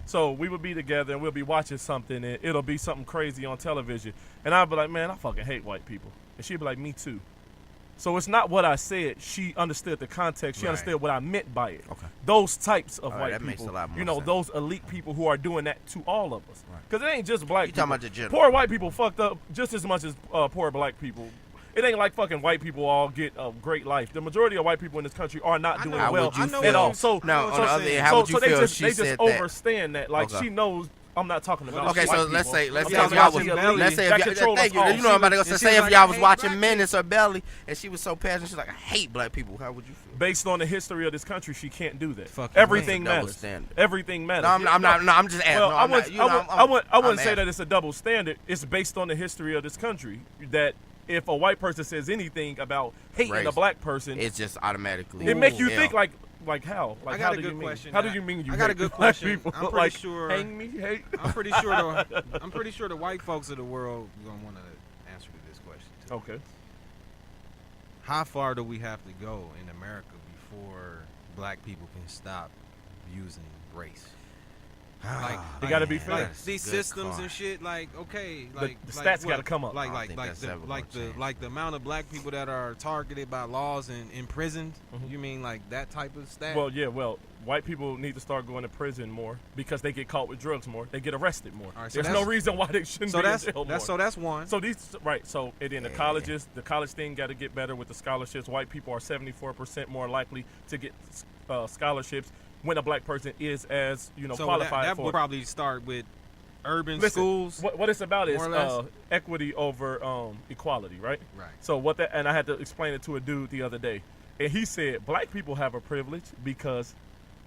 So we would be together and we'll be watching something and it'll be something crazy on television. And I'd be like, man, I fucking hate white people. And she'd be like, me too. So it's not what I said. She understood the context. She Right. understood what I meant by it. Okay. Those types of All right, white that people. makes a lot more you know, sense. those elite people who are doing that to all of us. Right. Because it ain't just black You people. talking about the general. Poor white people fucked up just as much as poor black people. It ain't like fucking white people all get a great life. The majority of white people in this country are not I doing know- How well would you I know at feel? all. So Now, what on you're the other saying. hand, how would you they feel just if she they just said that? overstand that. Like Okay. she knows I'm not talking about. Okay, white so people. let's say I'm if talking y'all about was the elite let's say that if control y'all, thank us you. all. You know I'm about to go And say she's if like, y'all I was hate watching black Menace or Belly and she was so passionate, she's like, I hate black people. How would you feel? Based on the history of this country, she can't do that. Fuck you, Everything man. Double matters. standard. Everything matters. No, I'm not. No, I'm just asking. Well, No, I I'm not. wouldn't. You know, I wouldn't I'm say that asking. it's a double standard. It's based on the history of this country. That if a white person says anything about hating Race. a black person, It's just automatically. it make you yeah. think like how? Like I got how a do good you mean? question. How do you mean you I got a hate good black question. people? I'm pretty like, sure- hang me, hate. I'm pretty sure the white folks of the world are gonna want to answer to this question too. Okay. How far do we have to go in America before black people can stop using race? They gotta be fair. Like these Good systems call. and shit. Like okay, The like stats what? gotta come up. I don't think that's ever gonna change. the amount of black people that are targeted by laws and imprisoned. Mhm. You mean like that type of stat? Well, yeah. Well, white people need to start going to prison more because they get caught with drugs more. They get arrested more. All right, so There's no that's- reason why they shouldn't so be that's in jail more. that's one. So these right. So and then the Yeah. colleges, the college thing got to get better with the scholarships. White people are 74% more likely to get scholarships when a black person is as So qualified that for. would probably start with urban Listen, schools. What it's about is more or less. equity over equality, right? Right. So what that, and I had to explain it to a dude the other day, and he said black people have a privilege because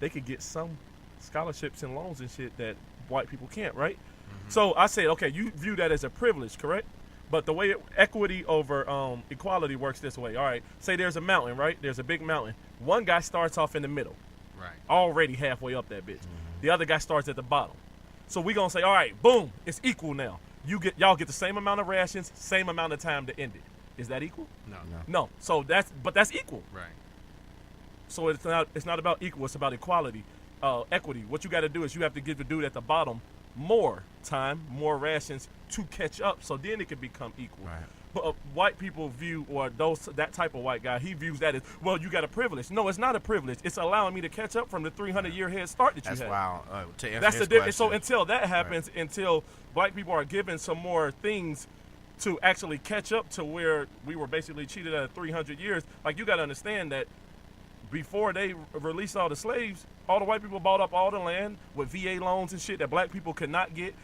they could get some scholarships and loans and shit that white people can't, right? Mm-hmm. So I said, okay, you view that as a privilege, correct? But the way equity over equality works this way. All right, say there's a mountain, right? There's a big mountain. One guy starts off in the middle, Right. already halfway up that bitch. The other guy starts at the bottom. So we gonna say, all right, boom, it's equal now. Y'all get the same amount of rations, same amount of time to end it. Is that equal? No. No. So that's equal. Right. So it's not about equal. It's about equality, equity. What you got to do is you have to give the dude at the bottom more time, more rations to catch up. So then it can become equal. Right. But white people view, or that type of white guy, he views that as, well, you got a privilege. No, it's not a privilege. It's allowing me to catch up from the 300-year head start that you That's had. why. To answer That's his the difference. So question- until that happens, until black people are given some more things to actually catch up to where we were basically cheated at 300 years, like you got to understand that before they released all the slaves, all the white people bought up all the land with VA loans and shit that black people could not get.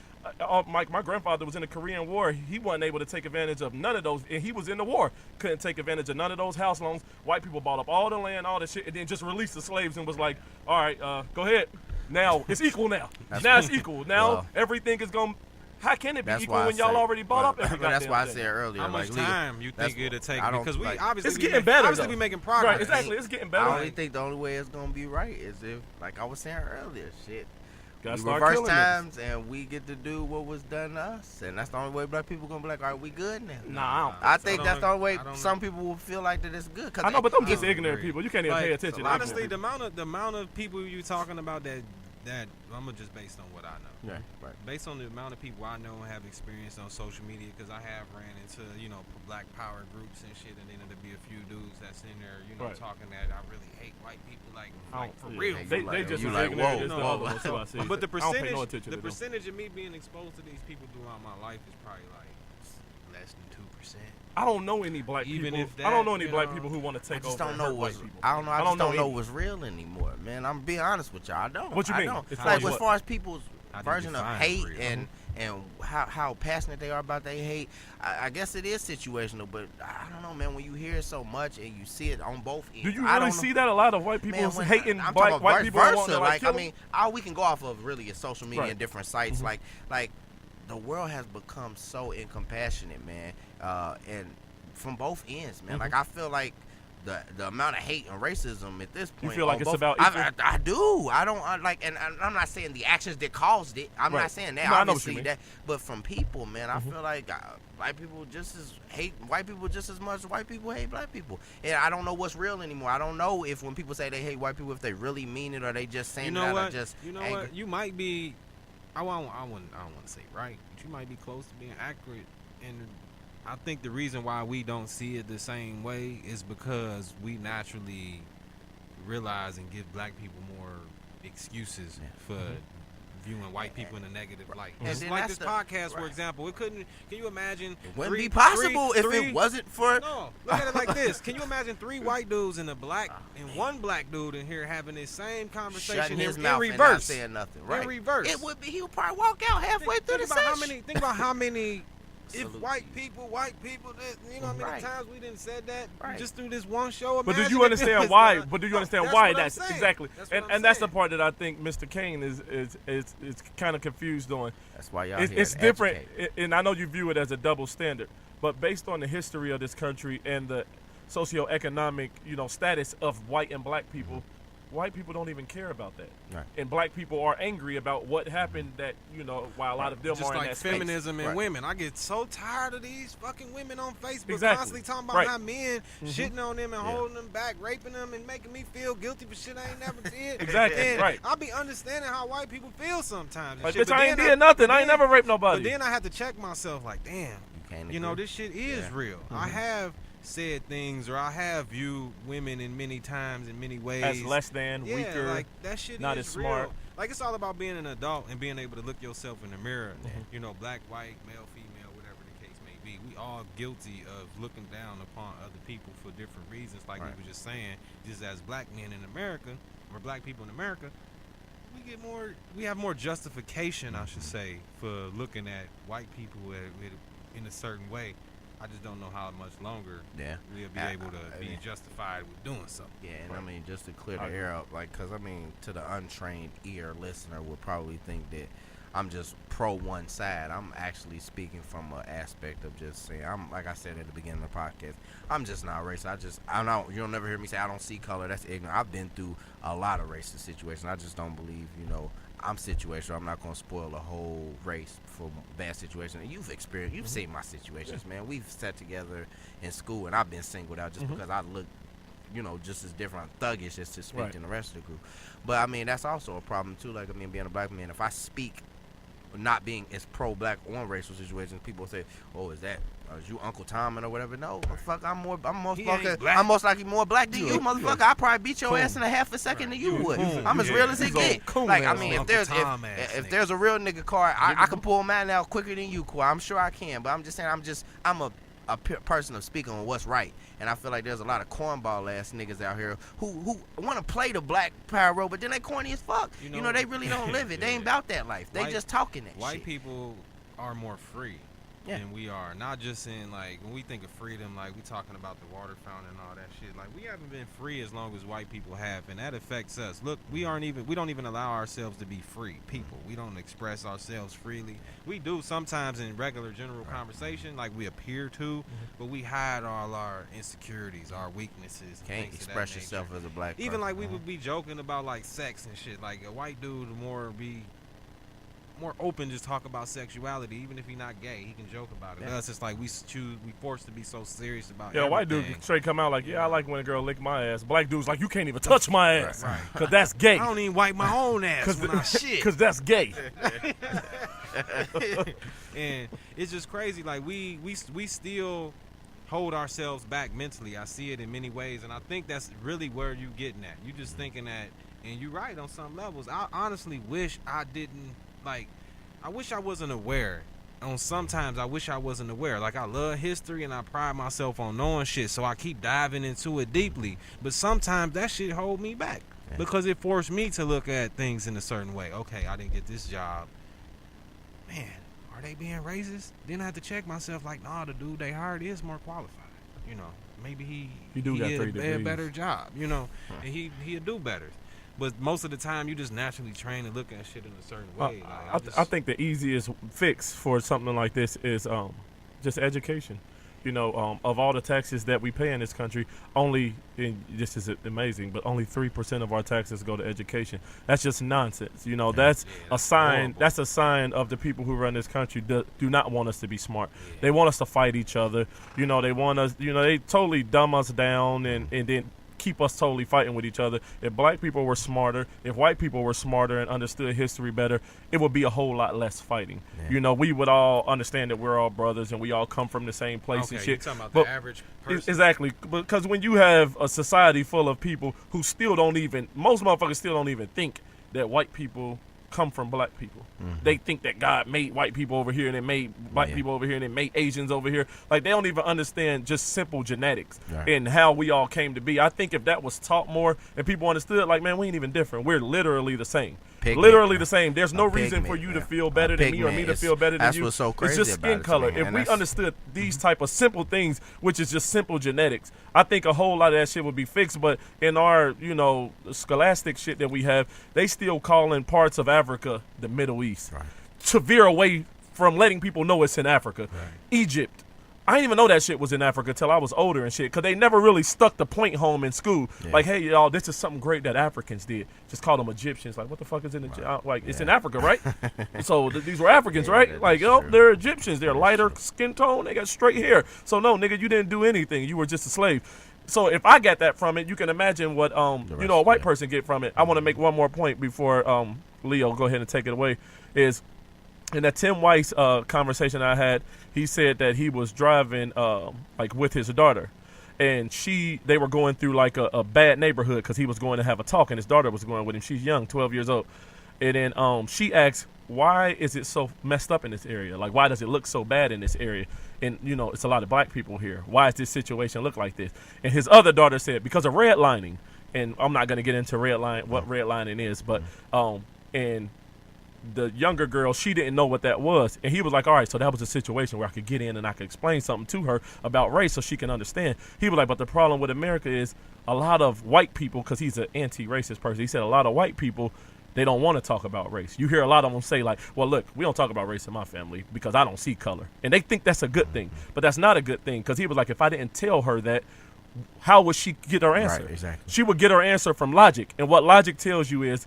My grandfather was in the Korean War. He wasn't able to take advantage of none of those, and he was in the war. Couldn't take advantage of none of those house loans. White people bought up all the land, all the shit, and then just released the slaves and was like, all right, go ahead. Now it's equal now. Now it's equal. Now Well, everything is going to... How can it be That's equal why I when y'all said- already bought up every That's goddamn why I thing? said earlier. How much like, legal- time you that's think it'll take? I don't- Because we like- obviously It's we getting make- better, Obviously, though. we making progress. Right, exactly. It's getting better. I only think the only way it's gonna be right is if, like I was saying earlier, shit. Gotta We start reverse killing niggas. times and we get to do what was done to us, and that's the only way black people gonna be like, all right, we good now. Nah, I think I that's the don't- only way I don't- some people will feel like that it's good. Cause I know, but them just I don't ignorant agree. people. You can't even Like, pay attention. to honestly, ignorant the amount of people you talking about that that I'm gonna just based on what I know. Yeah, right. Based on the amount of people I know and have experienced on social media, because I have ran into Black Power groups and shit, and then there'll be a few dudes that's in there Right. talking that I really hate white people, like for Yeah. real. They just you as like, ignorant whoa. as the other ones too, I see. But the I don't pay percentage, no attention the to them. percentage of me being exposed to these people throughout my life is probably like less than 2%. I don't know any black Even people. if I don't that, know any you black know, people who want to I take just over. don't and know hurt white what's. people. I don't know. I just don't know any. what's real anymore, man. I'm being honest with y'all. I don't. What you I mean? don't. As far Like as as what? far as people's How do you version of define hate real? and how passionate they are about their hate. I guess it is situational, but I don't know, man. When you hear it so much and you see it on both ends, Do you I really don't know. see that a lot of white people Man, when hating I'm black talking white vice people and versa, wanting to like kill I mean, all we can go off of really is social media Right. and different sites. Mhm. Like the world has become so incompassionate, man, and from both ends, man. Mhm. Like I feel like the amount of hate and racism at this point. feel like on it's both- about I do. I don't like, and I'm not saying the actions that caused it. I'm Right. not saying that. No, I know what obviously you mean. that, but from people, man, I Mhm. feel like black people just as hate white people just as much as white people hate black people. And I don't know what's real anymore. I don't know if when people say they hate white people, if they really mean it or they just saying You it know out what? of just You know anger. what? You might be. I don't want to say right, but you might be close to being accurate. And I think the reason why we don't see it the same way is because we naturally realize and give black people more excuses for viewing white people in a negative light. And It's then like that's this the- podcast, for right. example. It couldn't. Can you imagine? It wouldn't three- be possible if three- it wasn't for. No, look at it like this. Can you imagine 3 white dudes and one black dude in here having this same conversation Shutting his in mouth and reverse? not saying nothing, right? In reverse. It would be. He would probably walk out halfway through the session. Think about how many. If Salute white to you. people, you know how many Right. times we didn't said that Right. just through this one show. But do Imagine you if it understand was why? not- But do you No, understand that's why what I'm that's saying. exactly? That's what I'm And that's the saying. part that I think Mr. Caine is kind of confused on. That's why y'all It's, here it's to different, educate. and I know you view it as a double standard, but based on the history of this country and the socioeconomic, status of white and black people, white people don't even care about that. Right. And black people are angry about what happened that, while a lot of them Just are in like that space. feminism and Right. women. I get so tired of these fucking women on Facebook Exactly. constantly talking about Right. how men shitting on them and Yeah. holding them back, raping them and making me feel guilty for shit I ain't never did. Exactly, And right. I be understanding how white people feel sometimes. And Like, shit, bitch, but I ain't then did nothing. I ain't then- never raped nobody. But then I have to check myself like, damn, You can't you know, agree. this shit is Yeah. real. I have said things or I have viewed women in many times in many ways. As less than, Yeah, weaker. like that shit not is as real. smart. Like it's all about being an adult and being able to look yourself in the mirror. Mhm. Black, white, male, female, whatever the case may be. We all guilty of looking down upon other people for different reasons. Like Right. we were just saying, just as black men in America or black people in America, we have more justification, I should say, for looking at white people in a certain way. I just don't know how much longer Yeah. we'll be able to be justified with doing something. Yeah, and I Right. mean, just to clear the I air up, like, because I mean, to the untrained ear listener would probably think that I'm just pro one side. I'm actually speaking from an aspect of just saying, like I said at the beginning of the podcast, I'm just not racist. You'll never hear me say I don't see color. That's ignorant. I've been through a lot of racist situations. I just don't believe, I'm situational. I'm not going to spoil a whole race for bad situations. And you've seen my situations, man. We've sat together in school, and I've been singled out just because I look, just as different, thuggish as to speak Right. than the rest of the group. But I mean, that's also a problem too. Like, I mean, being a black man, if I speak not being as pro-black on racial situations, people say, "Oh, is you Uncle Tom or whatever?" No, fuck, I'm He ain't black. most likely more black than You you, a- motherfucker. I probably beat your Coon. ass in a half a second than you You a would. coon. I'm as Yeah. real as it He's a get. coon Like, I ass mean, nigga. if there's Tom ass if nigga. there's a real nigga card, I can pull mine out quicker than you, cool. I'm sure I can, but I'm just saying, I'm a person of speaking on what's right, and I feel like there's a lot of cornball ass niggas out here who want to play the black power role, but then they corny as fuck. You You know- know, they really don't live it. They ain't Yeah. about that life. They White- just talking that White shit. people are more free Yeah. than we are. Not just in, like, when we think of freedom, like, we talking about the water fountain and all that shit. Like, we haven't been free as long as white people have, and that affects us. Look, we don't even allow ourselves to be free people. We don't express ourselves freely. We do sometimes in regular general conversation, like we appear to, but we hide all our insecurities, our weaknesses. and Can't things of that express nature. yourself as a black person. Even like we would be joking about like sex and shit. Like a white dude would more be more open, just talk about sexuality. Even if he's not gay, he can joke about it. Yeah. Us, it's like we forced to be so serious about Yeah, white dude everything. straight come out like, yeah, I like when a girl lick my ass. Black dude's like, you can't even touch my ass. Right. Because that's gay. I don't even wipe my own ass when I shit. Because that's gay. And it's just crazy. Like we still hold ourselves back mentally. I see it in many ways, and I think that's really where you getting at. You just thinking that, and you're right on some levels. I honestly wish I didn't like. I wish I wasn't aware. Sometimes I wish I wasn't aware. Like, I love history and I pride myself on knowing shit, so I keep diving into it deeply. But sometimes that shit hold me back because it forced me to look at things in a certain way. Okay, I didn't get this job. Man, are they being racist? Then I have to check myself like, nah, the dude they hired is more qualified. You know, maybe he got 3 did a degrees. better job, you know, and he'll do better. But most of the time, you just naturally train to look at shit in a certain way. I think the easiest fix for something like this is just education. You know, of all the taxes that we pay in this country, this is amazing, but only 3% of our taxes go to education. That's just nonsense. You know, that's a sign. horrible. That's a sign of the people who run this country do not want us to be smart. They want us to fight each other. You know, they want us. You know, they totally dumb us down and then keep us totally fighting with each other. If black people were smarter, if white people were smarter and understood history better, it would be a whole lot less fighting. Yeah. You know, we would all understand that we're all brothers and we all come from the same place and shit. You're talking about the average person. Exactly. Because when you have a society full of people who most motherfuckers still don't even think that white people come from black people. Mm-hmm. They think that God made white people over here and then made black people over here and then made Asians over here. Like, they don't even understand just simple genetics and how we all came to be. I think if that was taught more and people understood, like, man, we ain't even different. We're literally the same. Literally the same. There's no reason for you to feel better than me or me to feel better than you. That's what's so crazy. It's just skin color. If we understood these type of simple things, which is just simple genetics, I think a whole lot of that shit would be fixed. But in our, scholastic shit that we have, they still calling parts of Africa the Middle East to veer away from letting people know it's in Africa. Egypt. I didn't even know that shit was in Africa till I was older and shit, because they never really stuck the point home in school. Like, hey, y'all, this is something great that Africans did. Just call them Egyptians. Like, what the fuck is in it's in Africa, right? So these were Africans, right? Like, they're Egyptians. They're lighter skin tone. They got straight hair. So, no, nigga, you didn't do anything. You were just a slave. So if I got that from it, you can imagine what, a white person get from it. I want to make one more point before Leo, go ahead and take it away, is in that Tim Weiss conversation I had, he said that he was driving with his daughter, and they were going through like a bad neighborhood because he was going to have a talk, and his daughter was going with him. She's young, 12 years old. And then she asked, why is it so messed up in this area? Like, why does it look so bad in this area? And, it's a lot of black people here. Why does this situation look like this? And his other daughter said, because of redlining. And I'm not going to get into what redlining is, but and the younger girl, she didn't know what that was. And he was like, all right, so that was a situation where I could get in and I could explain something to her about race so she can understand. He was like, but the problem with America is a lot of white people, because he's an anti-racist person, he said a lot of white people, they don't want to talk about race. You hear a lot of them say, like, well, look, we don't talk about race in my family because I don't see color. And they think that's a good thing. But that's not a good thing, because he was like, if I didn't tell her that, how would she get her answer? Right, exactly. She would get her answer from logic. And what logic tells you is,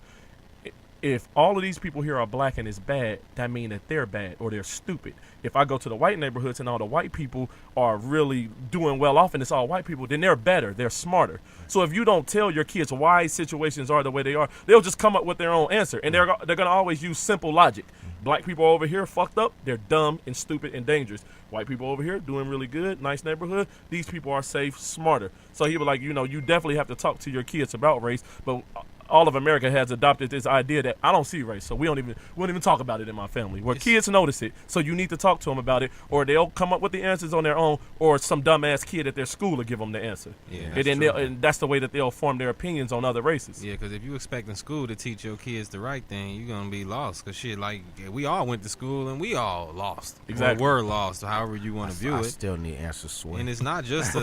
if all of these people here are black and it's bad, that means that they're bad or they're stupid. If I go to the white neighborhoods and all the white people are really doing well off and it's all white people, then they're better, they're smarter. So if you don't tell your kids why situations are the way they are, they'll just come up with their own answer. And they're going to always use simple logic. Black people over here fucked up, they're dumb and stupid and dangerous. White people over here doing really good, nice neighborhood, these people are safe, smarter. So he was like, you definitely have to talk to your kids about race, but all of America has adopted this idea that I don't see race, so we don't even talk about it in my family. Where kids notice it, so you need to talk to them about it, or they'll come up with the answers on their own, or some dumbass kid at their school will give them the answer. Yeah, and that's the way that they'll form their opinions on other races. Yeah, because if you expecting school to teach your kids the right thing, you're gonna be lost. Cause shit, like, we all went to school and we all lost. Exactly, or were lost, or however you want to view it. I still need answers, Swin. And it's not just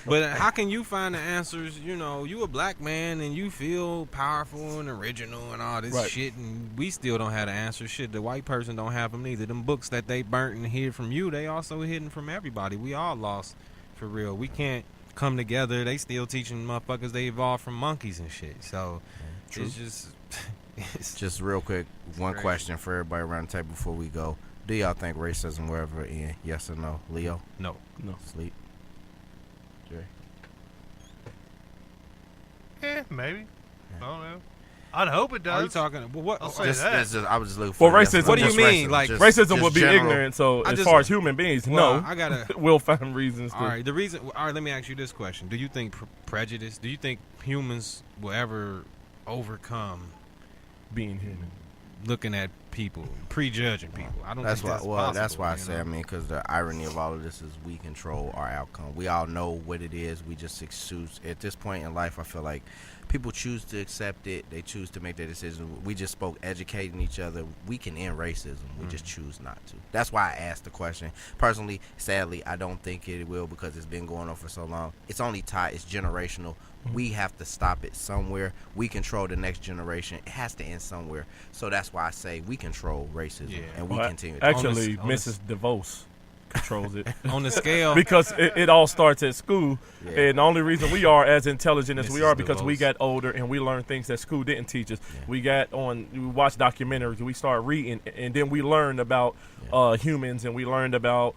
but how can you find the answers? You a black man and you feel powerful and original and all this shit, and we still don't have the answer. Shit, the white person don't have them neither. Them books that they burnt and hid from you, they also hidden from everybody. We all lost, for real. We can't come together. They still teaching motherfuckers they evolved from monkeys and shit. So it's just Just real quick, one crazy. question for everybody around the table before we go. Do y'all think racism will ever end? Yes or no? Leo? No. No. Sleep? Jerry? Maybe. I don't know. I'd hope it does. Are you talking? Well, what? I'll say Just, that. it's just, I was just looking Well, for yes or racism- no. What do you Just mean? racism, Like, just- Racism just would be general. ignorant. So I as just- far as human beings, Well, no, I gotta. we'll find reasons to. All right. The reason. All right. Let me ask you this question: do you think prejudice? Do you think humans will ever overcome Being human. looking at people, prejudging people? I don't That's think why. that's Well, possible. that's why I you say. know? I mean, because the irony of all of this is we control our outcome. We all know what it is. We just choose. At this point in life, I feel like people choose to accept it. They choose to make their decision. We just spoke educating each other. We can end racism. We just choose not to. That's why I asked the question. Personally, sadly, I don't think it will because it's been going on for so long. It's only tied. It's generational. We have to stop it somewhere. We control the next generation. It has to end somewhere. So that's why I say we control racism, Yeah. and we Well, continue. To Actually, on this- Mrs. DeVos controls it. On the scale, Because it all starts at school, Yeah. and the only reason we are as intelligent as we Mrs. are because we DeVos. got older and we learned things that school didn't teach us. Yeah. We watch documentaries, we start reading, and then we learned about humans, and we learned about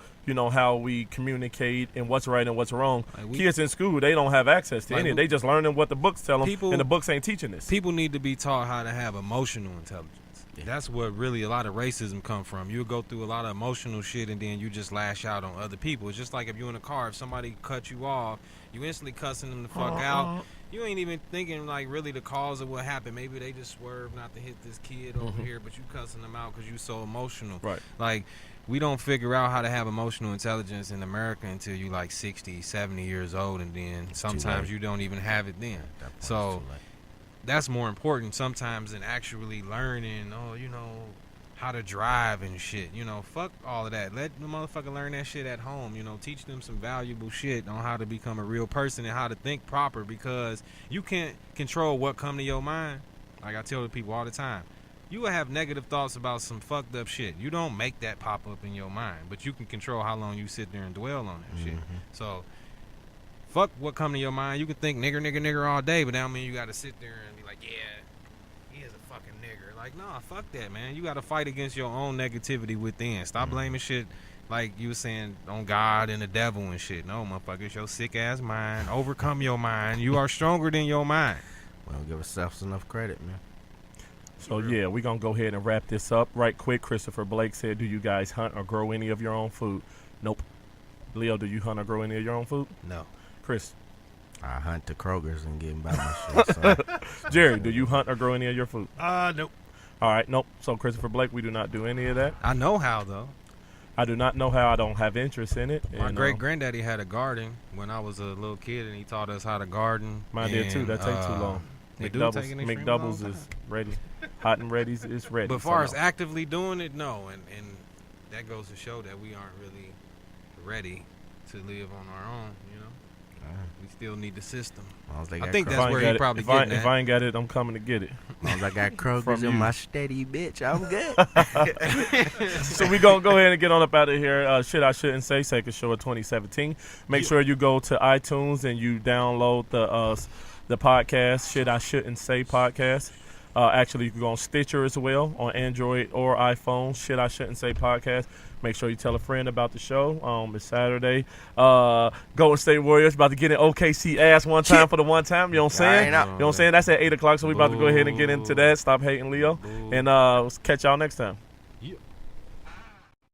how we communicate and what's right and what's wrong. Like Kids in school, they don't have access to Like any. we- They just learning what the books tell them, People- and the books ain't teaching this. people need to be taught how to have emotional intelligence. Yeah. That's what really a lot of racism come from. You'll go through a lot of emotional shit and then you just lash out on other people. It's just like if you're in a car, if somebody cut you off, you instantly cussing them the fuck out. You ain't even thinking like really the cause of what happened. Maybe they just swerved not to hit this kid over here, but you cussing them out because you so emotional. Right. Like, we don't figure out how to have emotional intelligence in America until you like 60, 70 years old, and then sometimes late. you don't even have it then. At that point, So it's too late. that's more important sometimes than actually learning, how to drive and shit. Fuck all of that. Let the motherfucker learn that shit at home. Teach them some valuable shit on how to become a real person and how to think proper, because you can't control what come to your mind. Like I tell the people all the time, you will have negative thoughts about some fucked up shit. You don't make that pop up in your mind, but you can control how long you sit there and dwell on that shit. So fuck what come to your mind. You can think nigger, nigger, nigger all day, but that don't mean you got to sit there and be like, yeah, he is a fucking nigger. Like, nah, fuck that, man. You got to fight against your own negativity within. Stop blaming shit like you were saying on God and the devil and shit. No, motherfucker, it's your sick ass mind. Overcome your mind. You are stronger than your mind. We don't give ourselves enough credit, man. So yeah, we're gonna go ahead and wrap this up right quick. Christopher Blake said, "Do you guys hunt or grow any of your own food?" Nope. Leo, do you hunt or grow any of your own food? No. Chris, I hunt the Krogers and get 'em by my shit. So. Jerry, do you hunt or grow any of your food? Nope. All right, nope. So Christopher Blake, we do not do any of that. I know how, though. I do not know how. I don't have interest in it. My and, great granddaddy had a garden when I was a little kid, and he taught us how to garden. mine did too. That takes too long. They do take an extremely long McDoubles time. is ready. Hot and ready's is ready. But as so far no. as actively doing it, no. And that goes to show that we aren't really ready to live on our own, We still need the system. As long as they I got think Krogers. that's If I where ain't he got it- probably if I, getting if at. I ain't got it, I'm coming to get it. As long as I got Krogers From in you. my steady bitch, I'm good. So we gonna go ahead and get on up out of here. Shit I Shouldn't Say, Second Show of 2017. Make sure you go to iTunes and you download the podcast, Shit I Shouldn't Say podcast. Actually, you can go on Stitcher as well, on Android or iPhone, Shit I Shouldn't Say podcast. Make sure you tell a friend about the show. It's Saturday. Golden State Warriors about to get in OKC ass one time for the one time. You know what I'm saying? Right. You know what I'm saying? That's at 8 o'clock, so we about to go ahead and get into that. Stop hating Leo. And catch y'all next time. Yeah.